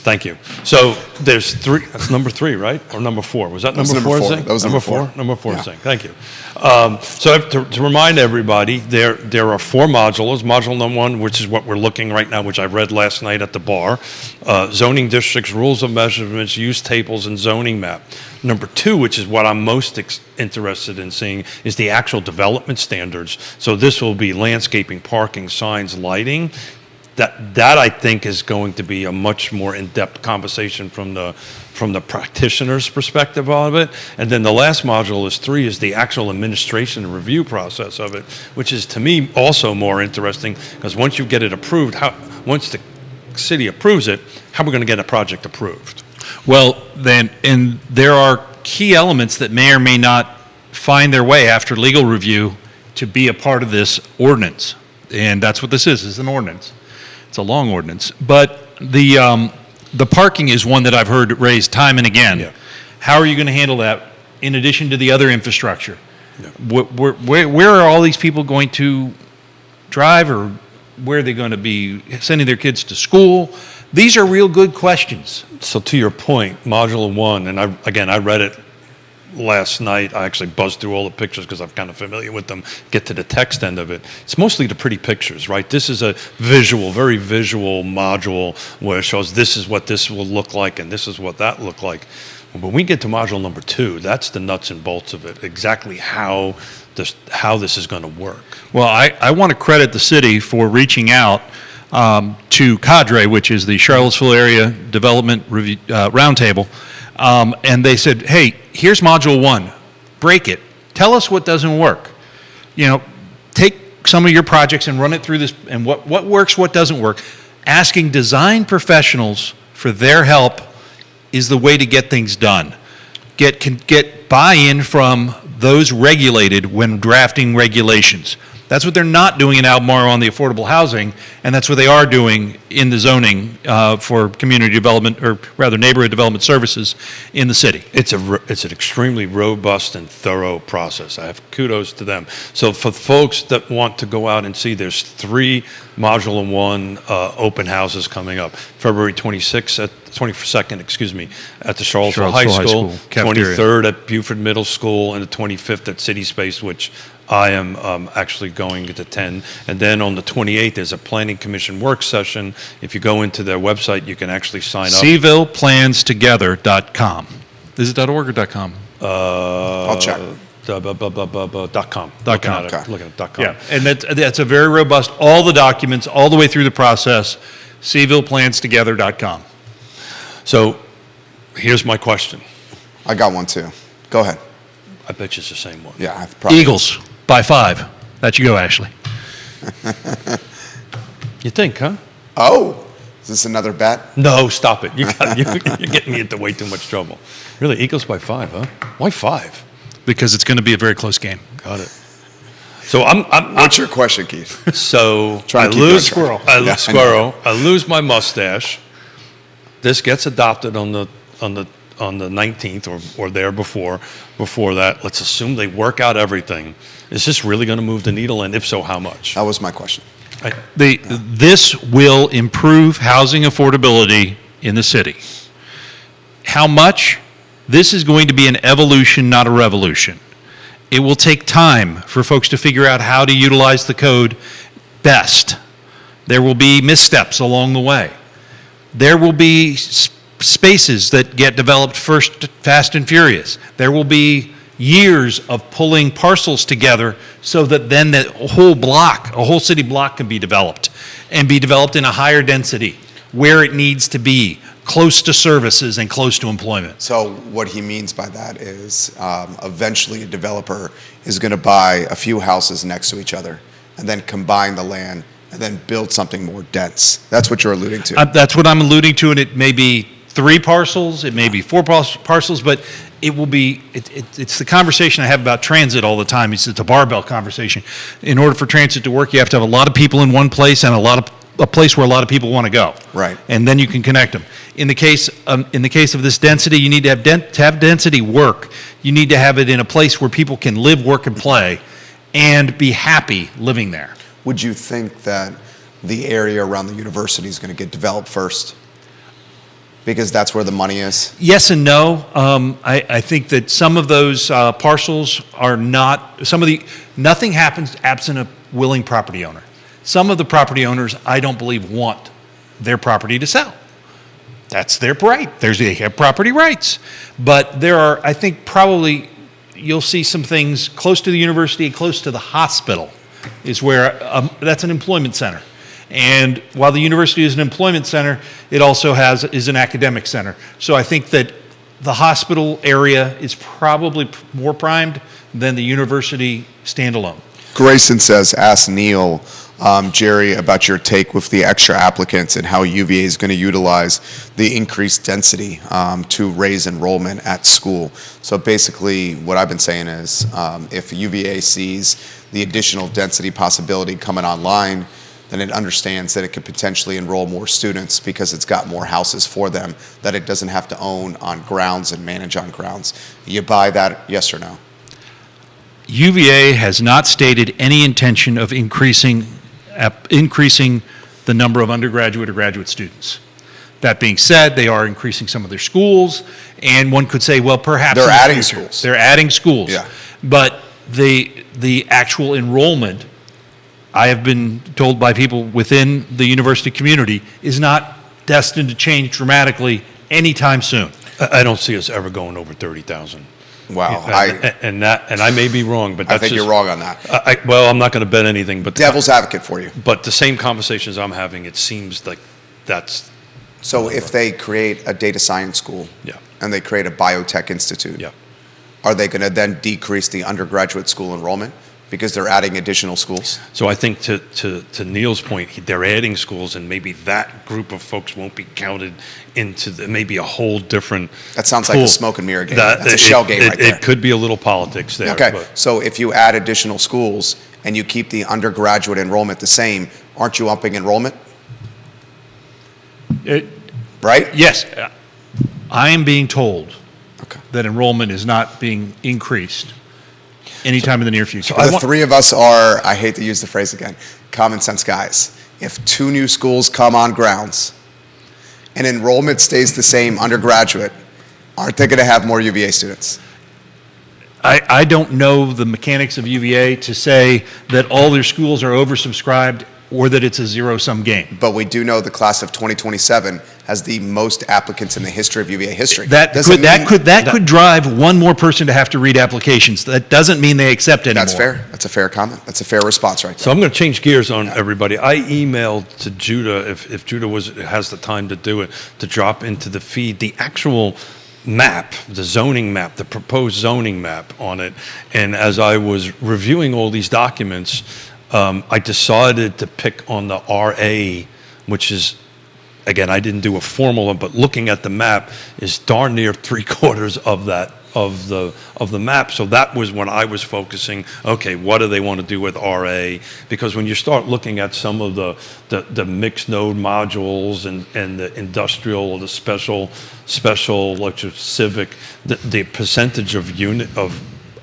Thank you. So there's three, that's number 3, right? Or number 4? Was that number 4? number 4. Zing? That was number 4. Number 4, Yeah. Zing. Thank you. So I have to remind everybody, there are 4 modules. Module number 1, which is what we're looking right now, which I read last night at the bar. Zoning districts, rules of measurements, use tables, and zoning map. Number 2, which is what I'm most interested in seeing, is the actual development standards. So this will be landscaping, parking, signs, lighting. That I think is going to be a much more in-depth conversation from the practitioner's perspective of it. And then the last module is 3, is the actual administration and review process of it, which is to me also more interesting, because once you get it approved, once the city approves it, how are we going to get a project approved? Well, then, and there are key elements that may or may not find their way after legal review to be a part of this ordinance. And that's what this is an ordinance. It's a long ordinance. But the parking is one that I've heard raised time and again. Yeah. How are you going to handle that in addition to the other infrastructure? Yeah. Where are all these people going to drive, or where are they going to be sending their kids to school? These are real good questions. So to your point, module 1, and I read it last night. I actually buzzed through all the pictures because I'm kind of familiar with them, get to the text end of it. It's mostly the pretty pictures, right? This is a very visual module where it shows this is what this will look like and this is what that look like. When we get to module number 2, that's the nuts and bolts of it, exactly how this is going to work. Well, I want to credit the city for reaching out to Cadre, which is the Charlottesville Area Development Review, Roundtable, and they said, hey, here's module 1, break it. Tell us what doesn't work. Take some of your projects and run it through this, and what works, what doesn't work. Asking design professionals for their help is the way to get things done. Get buy-in from those regulated when drafting regulations. That's what they're not doing in Albemarle on the affordable housing, and that's what they are doing in the zoning for community development, or rather neighborhood development services in the city. It's an extremely robust and thorough process. I have kudos to them. So for folks that want to go out and see, there's 3 module 1 open houses coming up. February 22nd, at the Charlottesville High School, cafeteria. 23rd at Buford Middle School, and the 25th at City Space, which I am actually going to attend. And then on the 28th, there's a Planning Commission work session. If you go into their website, you can actually sign up. CVillePlansTogether.com. Is it .org or .com? I'll check. .com. Looking at .com. Yeah, and that's a very robust, all the documents, all the way through the process, CVillePlansTogether.com. So here's my question. I got one too. Go ahead. I bet you it's the same one. Yeah, I probably. Eagles by 5. That you go, Ashley. You think, huh? Oh, is this another bet? No, stop it. You're getting me into way too much trouble. Really, Eagles by 5, huh? Why 5? Because it's going to be a very close game. Got it. So I'm What's your question, Keith? So Trying I to keep lose that track. I Yeah, lose squirrel. I lose my mustache. This gets adopted on the the 19th or there before that. Let's assume they work out everything. Is this really going to move the needle, and if so, how much? That was my question. This will improve housing affordability in the city. How much? This is going to be an evolution, not a revolution. It will take time for folks to figure out how to utilize the code best. There will be missteps along the way. There will be spaces that get developed first, fast and furious. There will be years of pulling parcels together so that then the whole block, a whole city block, can be developed and be developed in a higher density where it needs to be, close to services and close to employment. So what he means by that is eventually a developer is going to buy a few houses next to each other and then combine the land and then build something more dense. That's what you're alluding to. That's what I'm alluding to, and it may be 3 parcels, it may be 4 parcels, but it will be, it's the conversation I have about transit all the time. It's a barbell conversation. In order for transit to work, you have to have a lot of people in one place and a place where a lot of people want to go. Right. And then you can connect them. In the case of this density, you need to have density work. You need to have it in a place where people can live, work, and play, and be happy living there. Would you think that the area around the university is going to get developed first? Because that's where the money is? Yes and no. I think that some of those parcels are not, nothing happens absent a willing property owner. Some of the property owners, I don't believe, want their property to sell. That's their right. They have property rights. But there are, I think probably you'll see some things close to the university and close to the hospital is where, that's an employment center. And while the university is an employment center, it also is an academic center. So I think that the hospital area is probably more primed than the university standalone. Grayson says, ask Neil, Jerry, about your take with the extra applicants and how UVA is going to utilize the increased density to raise enrollment at school. So basically what I've been saying is if UVA sees the additional density possibility coming online, then it understands that it could potentially enroll more students because it's got more houses for them that it doesn't have to own on grounds and manage on grounds. You buy that, yes or no? UVA has not stated any intention of increasing the number of undergraduate or graduate students. That being said, they are increasing some of their schools, and one could say, well, perhaps they're adding schools. They're adding schools. Yeah. But the actual enrollment, I have been told by people within the university community, is not destined to change dramatically anytime soon. I don't see us ever going over 30,000. Wow. And I may be wrong, but that's I think you're wrong on that. Well, I'm not going to bet anything. But Devil's advocate for you. But the same conversations I'm having, it seems like that's. So if they create a data science school, Yeah. and they create a biotech institute, Yeah. are they going to then decrease the undergraduate school enrollment because they're adding additional schools? So I think to Neil's point, they're adding schools, and maybe that group of folks won't be counted into maybe a whole different. That sounds like pool. a smoke and mirror game. That's a shell game right there. It could be a little politics there. Okay, But so if you add additional schools and you keep the undergraduate enrollment the same, aren't you upping enrollment? Right? Yes, I am being told Okay. that enrollment is not being increased anytime in the near future. The three of us are, I hate to use the phrase again, common sense guys. If 2 new schools come on grounds and enrollment stays the same undergraduate, aren't they going to have more UVA students? I don't know the mechanics of UVA to say that all their schools are oversubscribed or that it's a zero-sum game. But we do know the class of 2027 has the most applicants in the history of UVA history. That could drive one more person to have to read applications. That doesn't mean they accept anymore. That's fair. That's a fair comment. That's a fair response right there. So I'm going to change gears on everybody. I emailed to Judah, if Judah has the time to do it, to drop into the feed the actual map, the zoning map, the proposed zoning map on it. And as I was reviewing all these documents, I decided to pick on the RA, which is, again, I didn't do a formal one, but looking at the map is darn near 3/4 of of the map. So that was when I was focusing, okay, what do they want to do with RA? Because when you start looking at some of the mixed node modules and the industrial or the special like your civic, the percentage of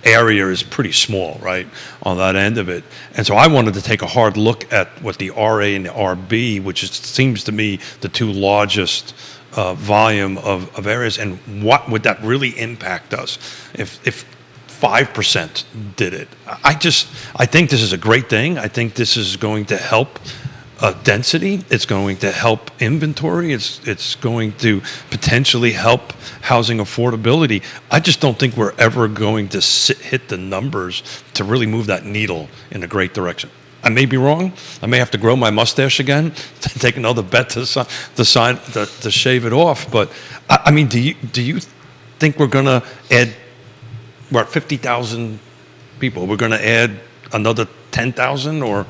area is pretty small, right, on that end of it. And so I wanted to take a hard look at what the RA and the RB, which seems to me the two largest volume of areas, and what would that really impact us if 5% did it. I think this is a great thing. I think this is going to help density. It's going to help inventory. It's going to potentially help housing affordability. I just don't think we're ever going to hit the numbers to really move that needle in a great direction. I may be wrong. I may have to grow my mustache again, to take another bet to shave it off. But I mean, do you think we're going to add? We're at 50,000 people. We're going to add another 10,000, or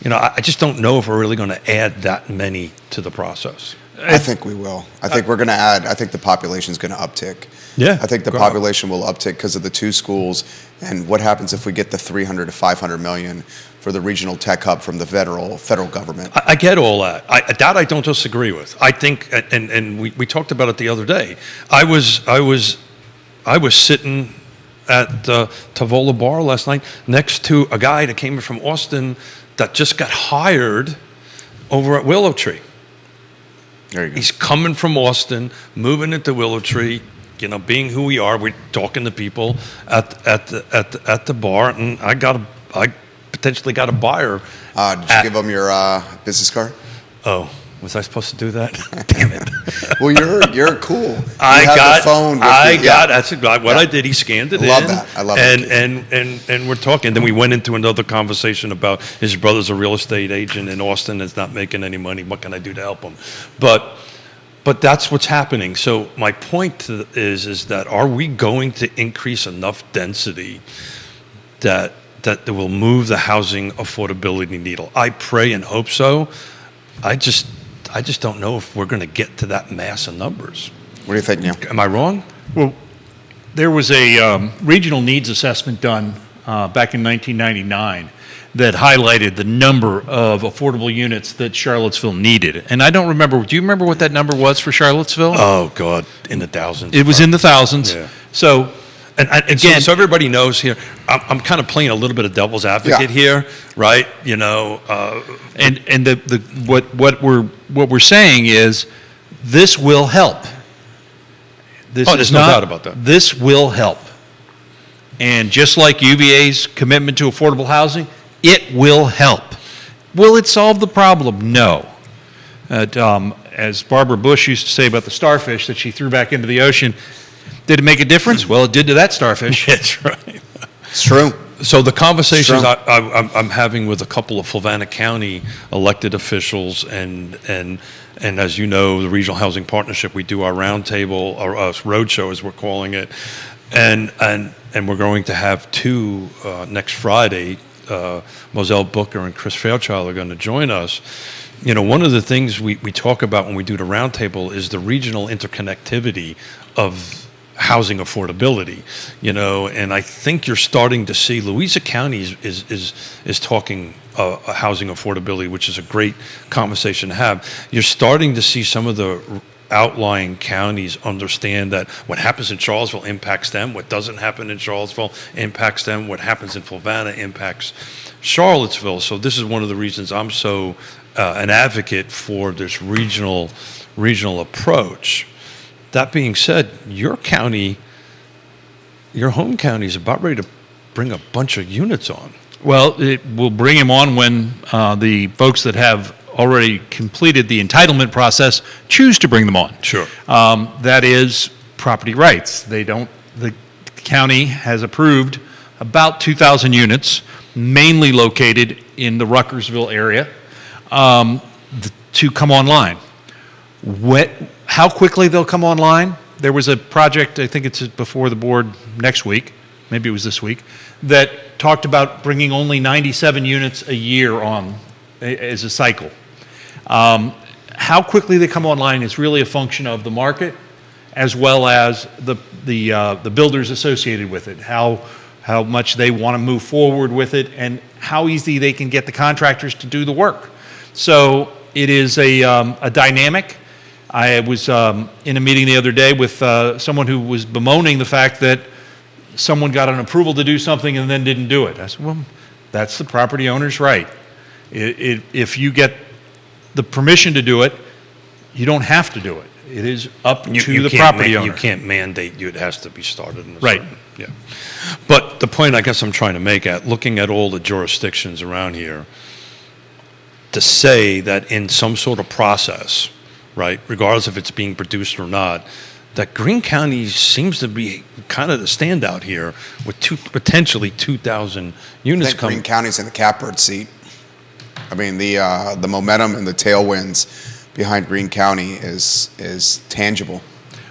I just don't know if we're really going to add that many to the process. I think we will. I think we're going to add. I think the population is going to uptick. Yeah. I think the population will uptick because of the two schools. And what happens if we get the 300 to 500 million for the regional tech hub from the federal government? I get all that. That I don't disagree with. I think, and we talked about it the other day. I was sitting at Tavola Bar last night next to a guy that came in from Austin that just got hired over at Willow Tree. There you go. He's coming from Austin, moving into Willow Tree, being who we are. We're talking to people at the bar, and I potentially got a buyer. Did you give them your business card? Oh, was I supposed to do that? Damn it. Well, you're cool. I got the phone. that's what I did. He scanned it. I love that. I love it. And we're talking. Then we went into another conversation about his brother's a real estate agent in Austin that's not making any money. What can I do to help him? But that's what's happening. So my point is that are we going to increase enough density that will move the housing affordability needle? I pray and hope so. I just don't know if we're going to get to that mass of numbers. What do you think, Neil? Am I wrong? Well, there was a regional needs assessment done back in 1999 that highlighted the number of affordable units that Charlottesville needed. And I don't remember, do you remember what that number was for Charlottesville? Oh, God, in the thousands. It was in the thousands. Yeah. So, and again, so everybody knows here, I'm kind of playing a little bit of devil's advocate here, right? And what we're saying is this will help. There's no doubt about that. This will help. And just like UVA's commitment to affordable housing, it will help. Will it solve the problem? No. As Barbara Bush used to say about the starfish that she threw back into the ocean, did it make a difference? Well, it did to that starfish. That's right. It's true. So the conversations I'm having with a couple of Fluvanna County elected officials, and as you know, the Regional Housing Partnership, we do our roundtable, or roadshow as we're calling it, and we're going to have two next Friday. Moselle Booker and Chris Fairchild are going to join us. One of the things we talk about when we do the roundtable is the regional interconnectivity of housing affordability, and I think you're starting to see Louisa County is talking housing affordability, which is a great conversation to have. You're starting to see some of the outlying counties understand that what happens in Charlottesville impacts them, what doesn't happen in Charlottesville impacts them, what happens in Fluvanna impacts Charlottesville. So this is one of the reasons I'm so an advocate for this regional approach. That being said, your home county is about ready to bring a bunch of units on. Well, it will bring them on when the folks that have already completed the entitlement process choose to bring them on. Sure. That is property rights. The county has approved about 2,000 units, mainly located in the Ruckersville area, to come online. How quickly they'll come online? There was a project, I think it's before the board next week, maybe it was this week, that talked about bringing only 97 units a year on as a cycle. How quickly they come online is really a function of the market as well as the builders associated with it, how much they want to move forward with it, and how easy they can get the contractors to do the work. So it is a dynamic. I was in a meeting the other day with someone who was bemoaning the fact that someone got an approval to do something and then didn't do it. I said, well, that's the property owner's right. If you get the permission to do it, you don't have to do it. It is up to the property owner. You can't mandate it has to be started in a Right. certain, yeah. But the point I guess I'm trying to make looking at all the jurisdictions around here, to say that in some sort of process, right, regardless if it's being produced or not, that Greene County seems to be kind of the standout here with potentially 2,000 I units think coming. Greene County's in the catbird seat. I mean, the momentum and the tailwinds behind Greene County is tangible.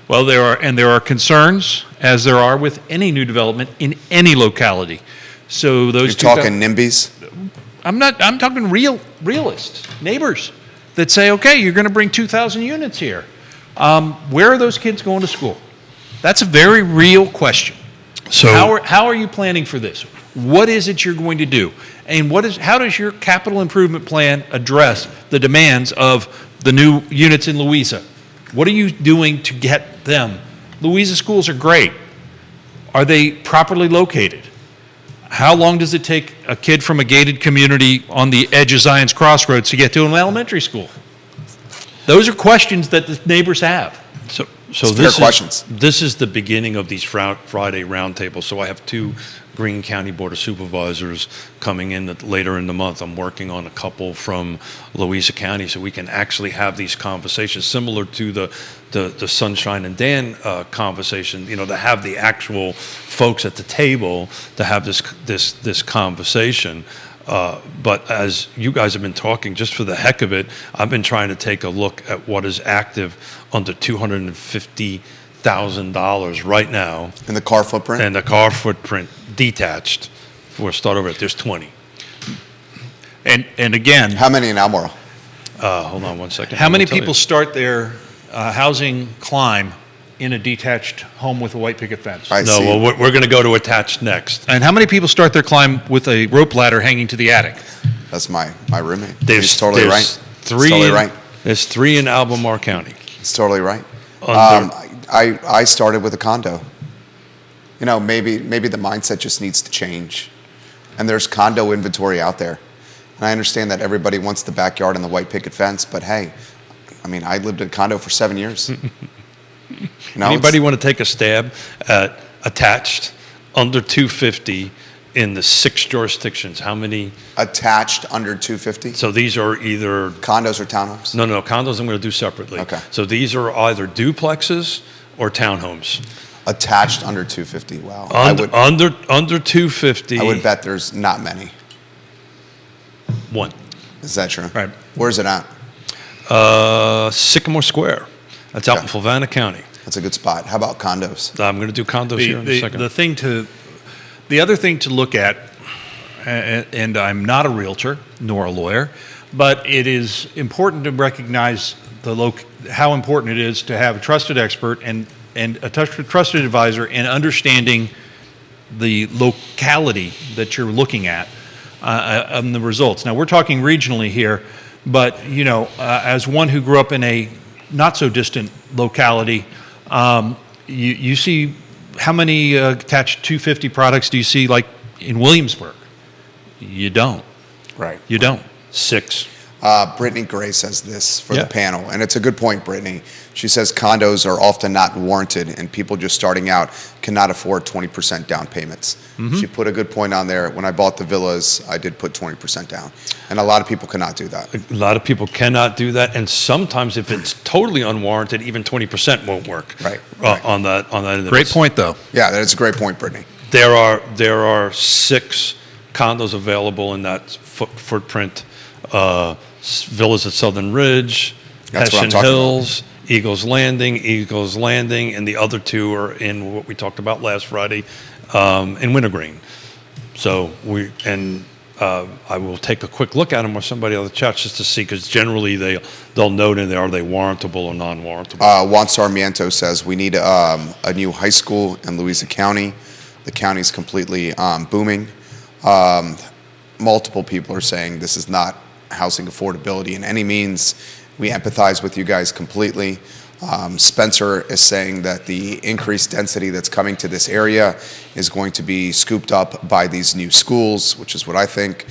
Well, there are concerns, as there are with any new development in any locality. So those You're talking NIMBYs? I'm talking realists, neighbors that say, okay, you're going to bring 2,000 units here. Where are those kids going to school? That's a very real question. So How are you planning for this? What is it you're going to do? And how does your capital improvement plan address the demands of the new units in Louisa? What are you doing to get them? Louisa schools are great. Are they properly located? How long does it take a kid from a gated community on the edge of Zion's Crossroads to get to an elementary school? Those are questions that the neighbors have. So questions. This is the beginning of these Friday roundtables. So I have two Greene County Board of Supervisors coming in later in the month. I'm working on a couple from Louisa County, so we can actually have these conversations similar to the Sunshine and Dan conversation. To have the actual folks at the table to have this conversation. But as you guys have been talking, just for the heck of it, I've been trying to take a look at what is active under $250,000 right now. And the car footprint? And the car footprint detached. For a start over, there's 20. And again, How many in Almora? Hold on one second. how many I'll tell people you. start their housing climb in a detached home with a white picket fence? I No, see. well, we're going to go to attached next. And how many people start their climb with a rope ladder hanging to the attic? That's my roommate. There's He's totally there's right. Three. He's totally right. There's 3 in Albemarle County. He's totally right. Under- I started with a condo. Maybe the mindset just needs to change. And there's condo inventory out there. And I understand that everybody wants the backyard and the white picket fence, but hey, I lived in a condo for 7 years. Anybody want to take a stab at attached under 250 in the 6 jurisdictions? How many? Attached under 250? So these are either Condos or townhomes? no condos. I'm going to do separately. Okay. So these are either duplexes or townhomes. Attached under 250. Wow. Under 250. I would bet there's not many. 1. Is that true? Right. Where's it at? Sycamore Square. That's out in Okay. Fluvanna County. That's a good spot. How about condos? I'm going to do condos here in a second. The other thing to look at, and I'm not a realtor nor a lawyer, but it is important to recognize how important it is to have a trusted expert and a trusted advisor in understanding the locality that you're looking at and the results. Now, we're talking regionally here, but as one who grew up in a not so distant locality, you see how many attached 250 products do you see like in Williamsburg? You don't. Right. You don't. 6. Brittany Gray says this for Yeah. the panel, and it's a good point, Brittany. She says condos are often not warranted, and people just starting out cannot afford 20% down payments. Mm-hmm. She put a good point on there. When I bought the villas, I did put 20% down, and a lot of people cannot do that. A lot of people cannot do that, and sometimes if it's totally unwarranted, even 20% won't work. Right. On that. End of Great it. point, though. Yeah, that's a great point, Brittany. There are 6 condos available in that footprint. Villas at Southern Ridge, That's what I'm Hessian talking Hills, Eagles Landing, and the other 2 are in what we talked about last Friday, in Wintergreen. So I will take a quick look at them or somebody on the chat just to see, because generally they'll note in there, are they warrantable or non-warrantable? Juan Sarmiento says we need a new high school in Louisa County. The county's completely booming. Multiple people are saying this is not housing affordability in any means. We empathize with you guys completely. Spencer is saying that the increased density that's coming to this area is going to be scooped up by these new schools, which is what I think.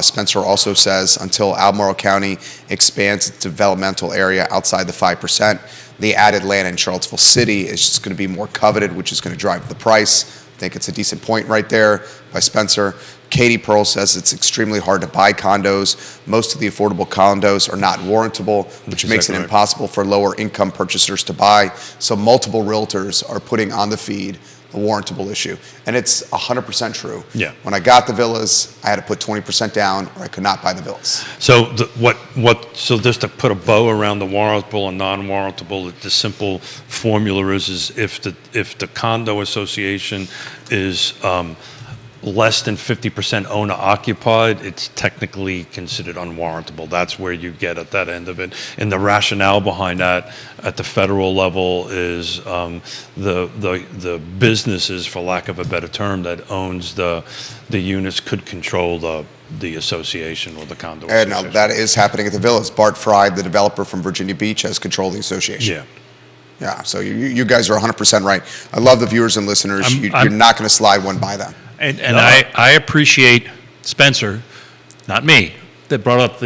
Spencer also says until Albemarle County expands its developmental area outside the 5%, the added land in Charlottesville City is just going to be more coveted, which is going to drive the price. I think it's a decent point right there by Spencer. Katie Pearl says it's extremely hard to buy condos. Most of the affordable condos are not warrantable, which makes it impossible for lower income purchasers to buy. So multiple realtors are putting on the feed the warrantable issue. And it's 100% true. Yeah. When I got the villas, I had to put 20% down or I could not buy the villas. So so just to put a bow around the warrantable and non-warrantable, the simple formula is if the condo association is less than 50% owner occupied, it's technically considered unwarrantable. That's where you get at that end of it. And the rationale behind that at the federal level is the businesses, for lack of a better term, that owns the units could control the association or the condo And association. that is happening at the villas. Bart Fry, the developer from Virginia Beach, has control of the association. Yeah. Yeah, so you guys are 100% right. I love the viewers and listeners. You're not going to slide one by them. And I appreciate Spencer, not me, that brought up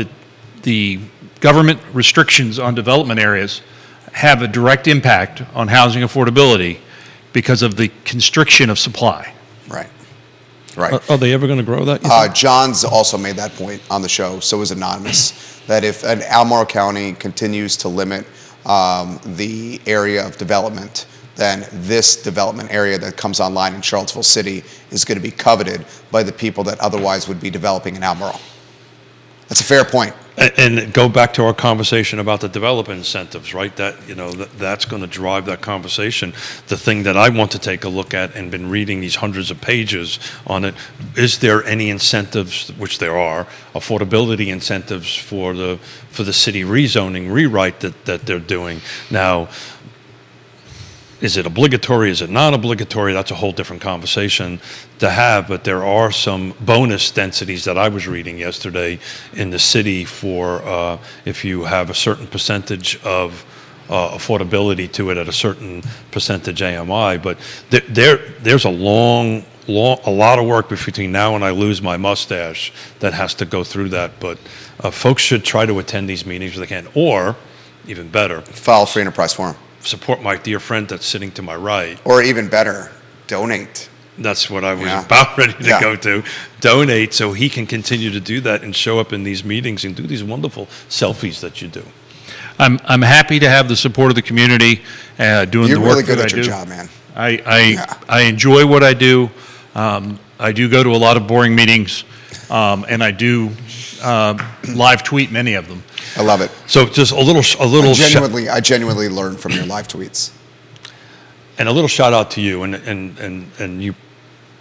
the government restrictions on development areas have a direct impact on housing affordability because of the constriction of supply. Right. Right. Are they ever going to grow that, you think? John's also made that point on the show, so is Anonymous, that if an Albemarle County continues to limit the area of development, then this development area that comes online in Charlottesville City is going to be coveted by the people that otherwise would be developing in Albemarle. That's a fair point. And go back to our conversation about the development incentives, right? That's going to drive that conversation. The thing that I want to take a look at and been reading these hundreds of pages on it, is there any incentives, which there are, affordability incentives for the city rezoning rewrite that they're doing now? Is it obligatory? Is it not obligatory? That's a whole different conversation to have, but there are some bonus densities that I was reading yesterday in the city for if you have a certain percentage of affordability to it at a certain percentage AMI. But there's a lot of work between now and I lose my mustache that has to go through that. But folks should try to attend these meetings if they can, or even better, File Free Enterprise Forum. Support my dear friend that's sitting to my right. Or even better, donate. That's what I was about ready to go to. Donate so he can continue to do that and show up in these meetings and do these wonderful selfies that you do. I'm happy to have the support of the community doing the work that I do. You're really good at your job, man. I enjoy what I do. I do go to a lot of boring meetings, and I do live tweet many of them. I love it. So just a little. I genuinely learn from your live tweets. And a little shout out to you, and you.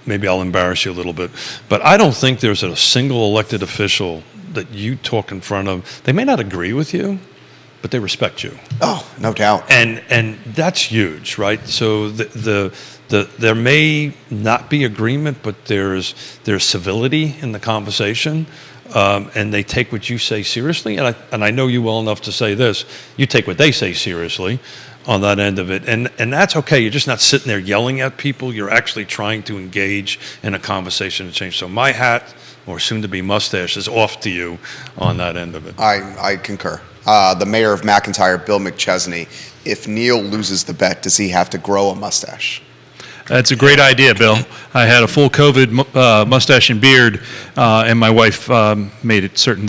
Maybe I'll embarrass you a little bit, but I don't think there's a single elected official that you talk in front of. They may not agree with you, but they respect you. Oh, no doubt. And that's huge, right? So there may not be agreement, but there's civility in the conversation. And they take what you say seriously, and I know you well enough to say this, you take what they say seriously on that end of it, and that's okay. You're just not sitting there yelling at people, you're actually trying to engage in a conversation to change. So my hat, or soon-to-be mustache, is off to you on that end of it. I concur. The mayor of McIntyre, Bill McChesney, if Neil loses the bet, does he have to grow a mustache? That's a great idea, Bill. I had a full COVID mustache and beard, and my wife made it certain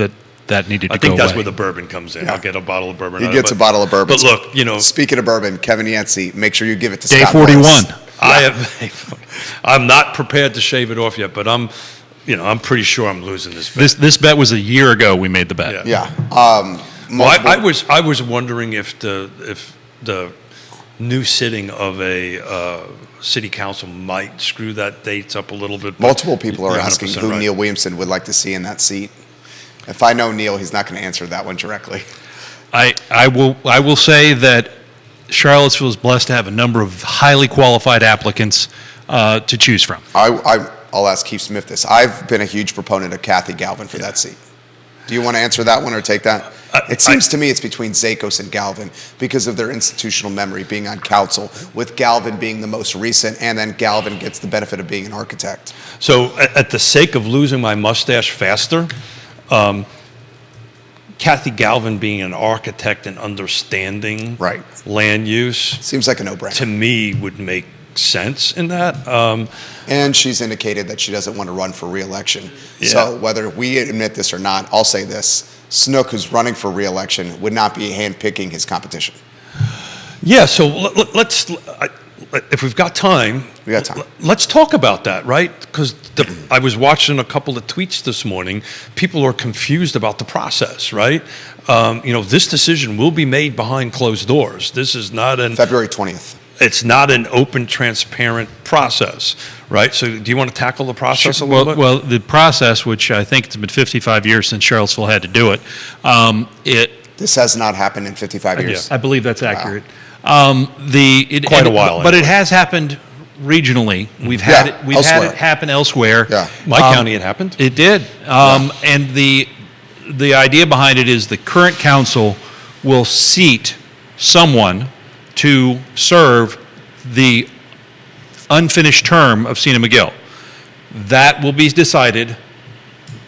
that needed to go away. I think that's where the bourbon comes in. Yeah. I'll get a bottle of bourbon. He gets a bottle of bourbon. But look, Speaking of bourbon, Kevin Yancey, make sure you give it to Day Scott 41. Morris. I'm not prepared to shave it off yet, but I'm pretty sure I'm losing this bet. This bet was a year ago we made the bet. Yeah. I was wondering if the new sitting of a city council might screw that dates up a little bit. but Multiple people are you're asking 100% who right. Neil Williamson would like to see in that seat. If I know Neil, he's not going to answer that one directly. I will say that Charlottesville is blessed to have a number of highly qualified applicants to choose from. I'll ask Keith Smith this. I've been a huge proponent of Kathy Galvin for that seat. Do you want to answer that one or take that? It seems to me it's between Zakos and Galvin because of their institutional memory being on council, with Galvin being the most recent, and then Galvin gets the benefit of being an architect. So at the sake of losing my mustache faster, Kathy Galvin being an architect and understanding Right. land use, Seems like a no-brainer. to me would make sense in that. And she's indicated that she doesn't want to run for re-election. Yeah. So whether we admit this or not, I'll say this. Snook, who's running for re-election, would not be handpicking his competition. Yeah, so let's, if we've got time, We got time. let's talk about that, right? Because I was watching a couple of tweets this morning. People are confused about the process, right? This decision will be made behind closed doors. This is not February 20th. it's not an open, transparent process, right? So do you want to tackle the process a little bit? Well, the process, which I think it's been 55 years since Charlottesville had to do it, This has not happened in 55 years. I believe that's accurate. Quite a while, but it anyway. has happened regionally. We've had Yeah, it. We've had elsewhere. it happen elsewhere. Yeah. My county, it happened. It did. And the idea behind it is the current council will seat someone to serve the unfinished term of Cena McGill. That will be decided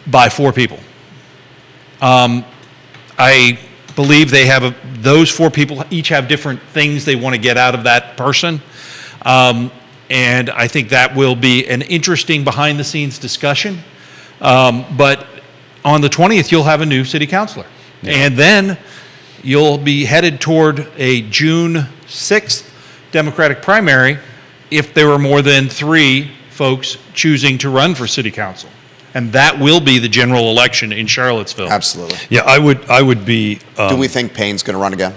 by 4 people. I believe they have those 4 people each have different things they want to get out of that person. And I think that will be an interesting behind-the-scenes discussion. But on the 20th, you'll have a new city councilor. Yeah. And then you'll be headed toward a June 6th Democratic primary if there are more than 3 folks choosing to run for city council. And that will be the general election in Charlottesville. Absolutely. Yeah, I would be. Do we think Payne's going to run again?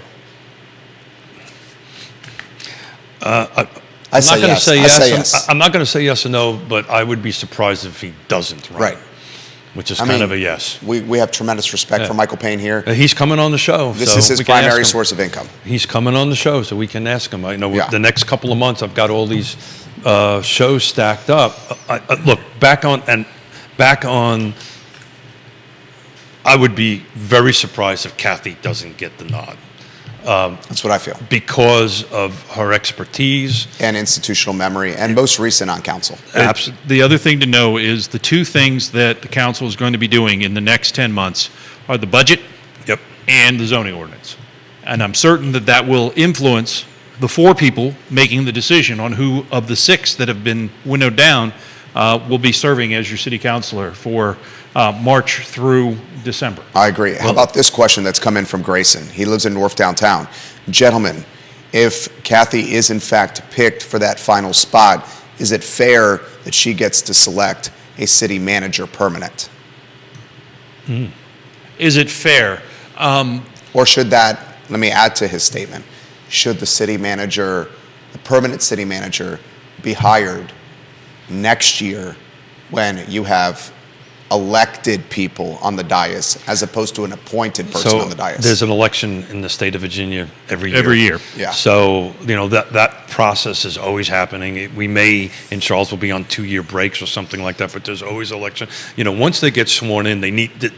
I I'm say not going to yes. say I yes. say yes. I'm not going to say yes or no, but I would be surprised if he doesn't run. Right. Which is I kind mean, of a yes. We have tremendous respect Yeah. for Michael Payne here. He's coming on the show. This so is his we can ask primary him. source of income. He's coming on the show, so we can ask him. I know Yeah. the next couple of months, I've got all these shows stacked up. Look, back on. I would be very surprised if Kathy doesn't get the nod That's what I feel. because of her expertise. And institutional memory, and most recent on council. The other thing to know is the 2 things that the council is going to be doing in the next 10 months are the budget Yep. and the zoning ordinance. And I'm certain that that will influence the 4 people making the decision on who of the 6 that have been winnowed down will be serving as your city councilor for March through December. I agree. How about this question that's come in from Grayson? He lives in North Downtown. Gentlemen, if Kathy is in fact picked for that final spot, is it fair that she gets to select a city manager permanent? Is it fair? Or should that, let me add to his statement, should the city manager, the permanent city manager, be hired next year when you have elected people on the dais as opposed to an appointed person on the dais? There's an election in the state of Virginia every year. Every year. Yeah. So, that process is always happening. We may, in Charlottesville, be on 2-year breaks or something like that, but there's always election. Once they get sworn in,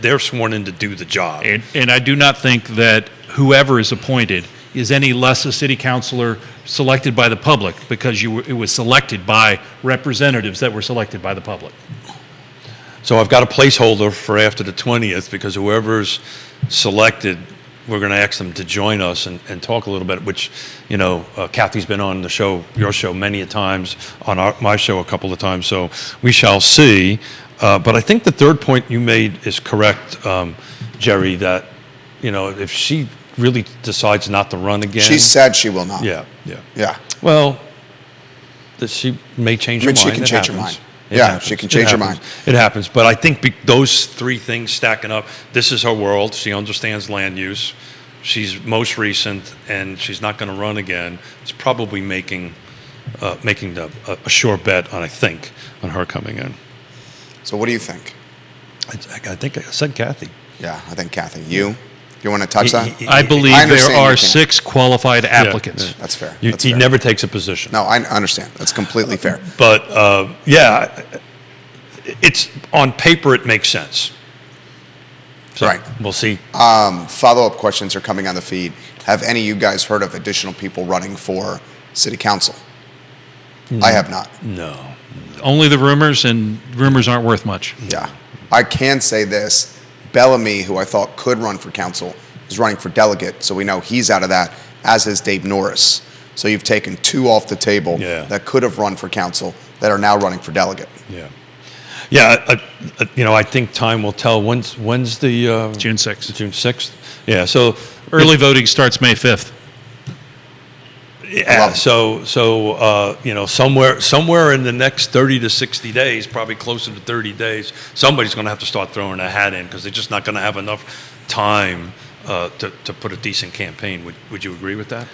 they're sworn in to do the job. And I do not think that whoever is appointed is any less a city councilor selected by the public because it was selected by representatives that were selected by the public. So I've got a placeholder for after the 20th because whoever's selected, we're going to ask them to join us and talk a little bit, which, Kathy's been on the show, your show many a times, on my show a couple of times, so we shall see. But I think the third point you made is correct, Jerry, that, if she really decides not to run again. She said she will not. Yeah. Yeah. Well, that she may change her mind. She can It change her happens. mind. It Yeah, happens. she can It change her happens. mind. It happens. But I think those 3 things stacking up, this is her world. She understands land use. she's most recent, and she's not going to run again. It's probably making a sure bet on, I think, on her coming in. So what do you think? I think I said Kathy. Yeah, I think Kathy. You want to touch that? I believe I there understand you are can't. 6 qualified applicants. Yeah. That's fair. He That's fair. never takes a position. No, I understand. That's completely fair. But it's on paper it makes sense. So Right. We'll see. Follow-up questions are coming on the feed. Have any of you guys heard of additional people running for city council? I have not. No. Only the rumors, and rumors aren't worth much. Yeah. I can say this. Bellamy, who I thought could run for council, is running for delegate, so we know he's out of that, as is Dave Norris. So you've taken 2 off the table Yeah. that could have run for council that are now running for delegate. Yeah. Yeah. I think time will tell. When's the June 6th. June 6th? Yeah. So Early voting starts May 5th. yeah. Love it. Somewhere in the next 30 to 60 days, probably closer to 30 days, somebody's going to have to start throwing a hat in because they're just not going to have enough time to put a decent campaign. Would you agree with that?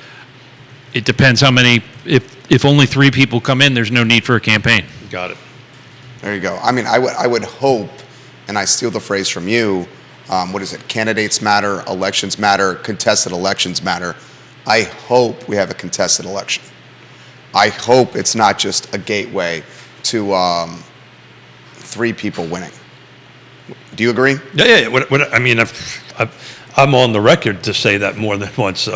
It depends how many. If only 3 people come in, there's no need for a campaign. Got it. There you go. I mean, I would hope, and I steal the phrase from you, what is it? Candidates matter, elections matter, contested elections matter. I hope we have a contested election. I hope it's not just a gateway to 3 people winning. Do you agree? Yeah. I'm on the record to say that more than once.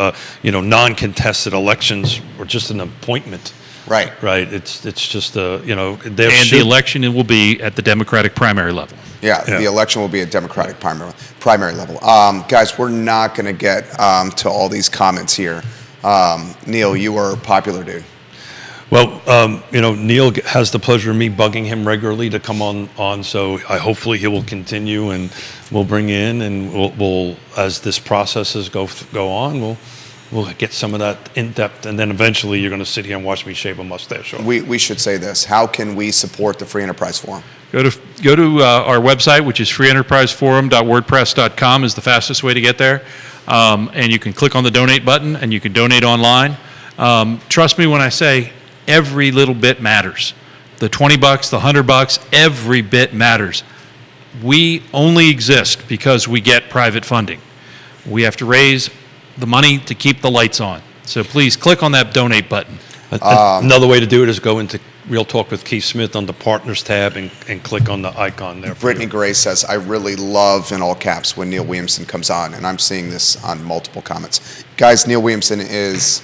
Non-contested elections were just an appointment. Right. Right. It's just And the election will be at the Democratic primary level. Yeah, Yeah. the election will be a Democratic primary level. Guys, we're not going to get to all these comments here. Neil, you are a popular dude. Well, Neil has the pleasure of me bugging him regularly to come on. So hopefully he will continue, and we'll bring in, and we'll as this processes go on, we'll get some of that in depth, and then eventually you're going to sit here and watch me shave a mustache off. We should say this. How can we support the Free Enterprise Forum? Go to our website, which is freeenterpriseforum.wordpress.com is the fastest way to get there. And you can click on the donate button, and you can donate online. Trust me when I say every little bit matters. The $20, the $100, every bit matters. We only exist because we get private funding. We have to raise the money to keep the lights on. So please click on that donate button. Another way to do it is go into Real Talk with Keith Smith on the Partners tab and click on the icon there. Brittany Gray says, I really love, in all caps, when Neil Williamson comes on, and I'm seeing this on multiple comments. Guys, Neil Williamson is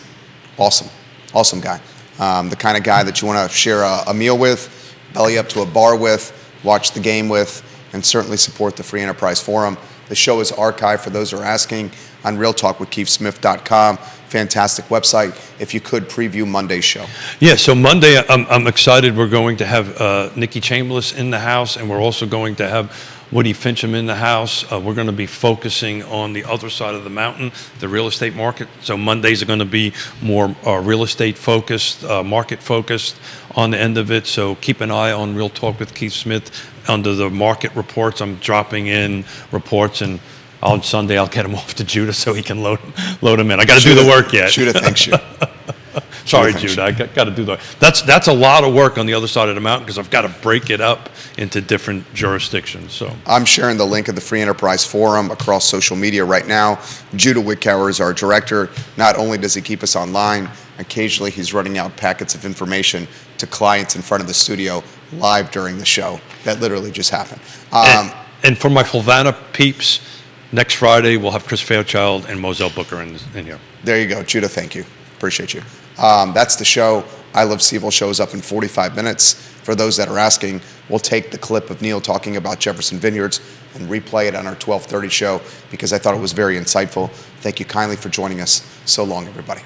awesome. Awesome guy. The kind of guy that you want to share a meal with, belly up to a bar with, watch the game with, and certainly support the Free Enterprise Forum. The show is archived, for those who are asking, on realtalkwithkeithsmith.com. Fantastic website. If you could preview Monday's show. Yeah, so Monday, I'm excited. We're going to have Nikki Chambliss in the house, and we're also going to have Woody Fincham in the house. We're going to be focusing on the other side of the mountain, the real estate market. So Mondays are going to be more real estate focused, market focused on the end of it. So keep an eye on Real Talk with Keith Smith under the market reports. I'm dropping in reports, and on Sunday I'll get him off to Judah so he can load him in. I got to do the work yet. Judah thanks you. Sorry, Judah. I got to do the. That's a lot of work on the other side of the mountain because I've got to break it up into different jurisdictions. So I'm sharing the link of the Free Enterprise Forum across social media right now. Judah Wickower is our director. Not only does he keep us online, occasionally he's running out packets of information to clients in front of the studio live during the show. That literally just happened. And for my Fulvana peeps, next Friday we'll have Chris Fairchild and Moselle Booker in here. There you go. Judah, thank you. Appreciate you. That's the show. I Love CVille shows up in 45 minutes. For those that are asking, we'll take the clip of Neil talking about Jefferson Vineyards and replay it on our 12:30 show because I thought it was very insightful. Thank you kindly for joining us. So long, everybody.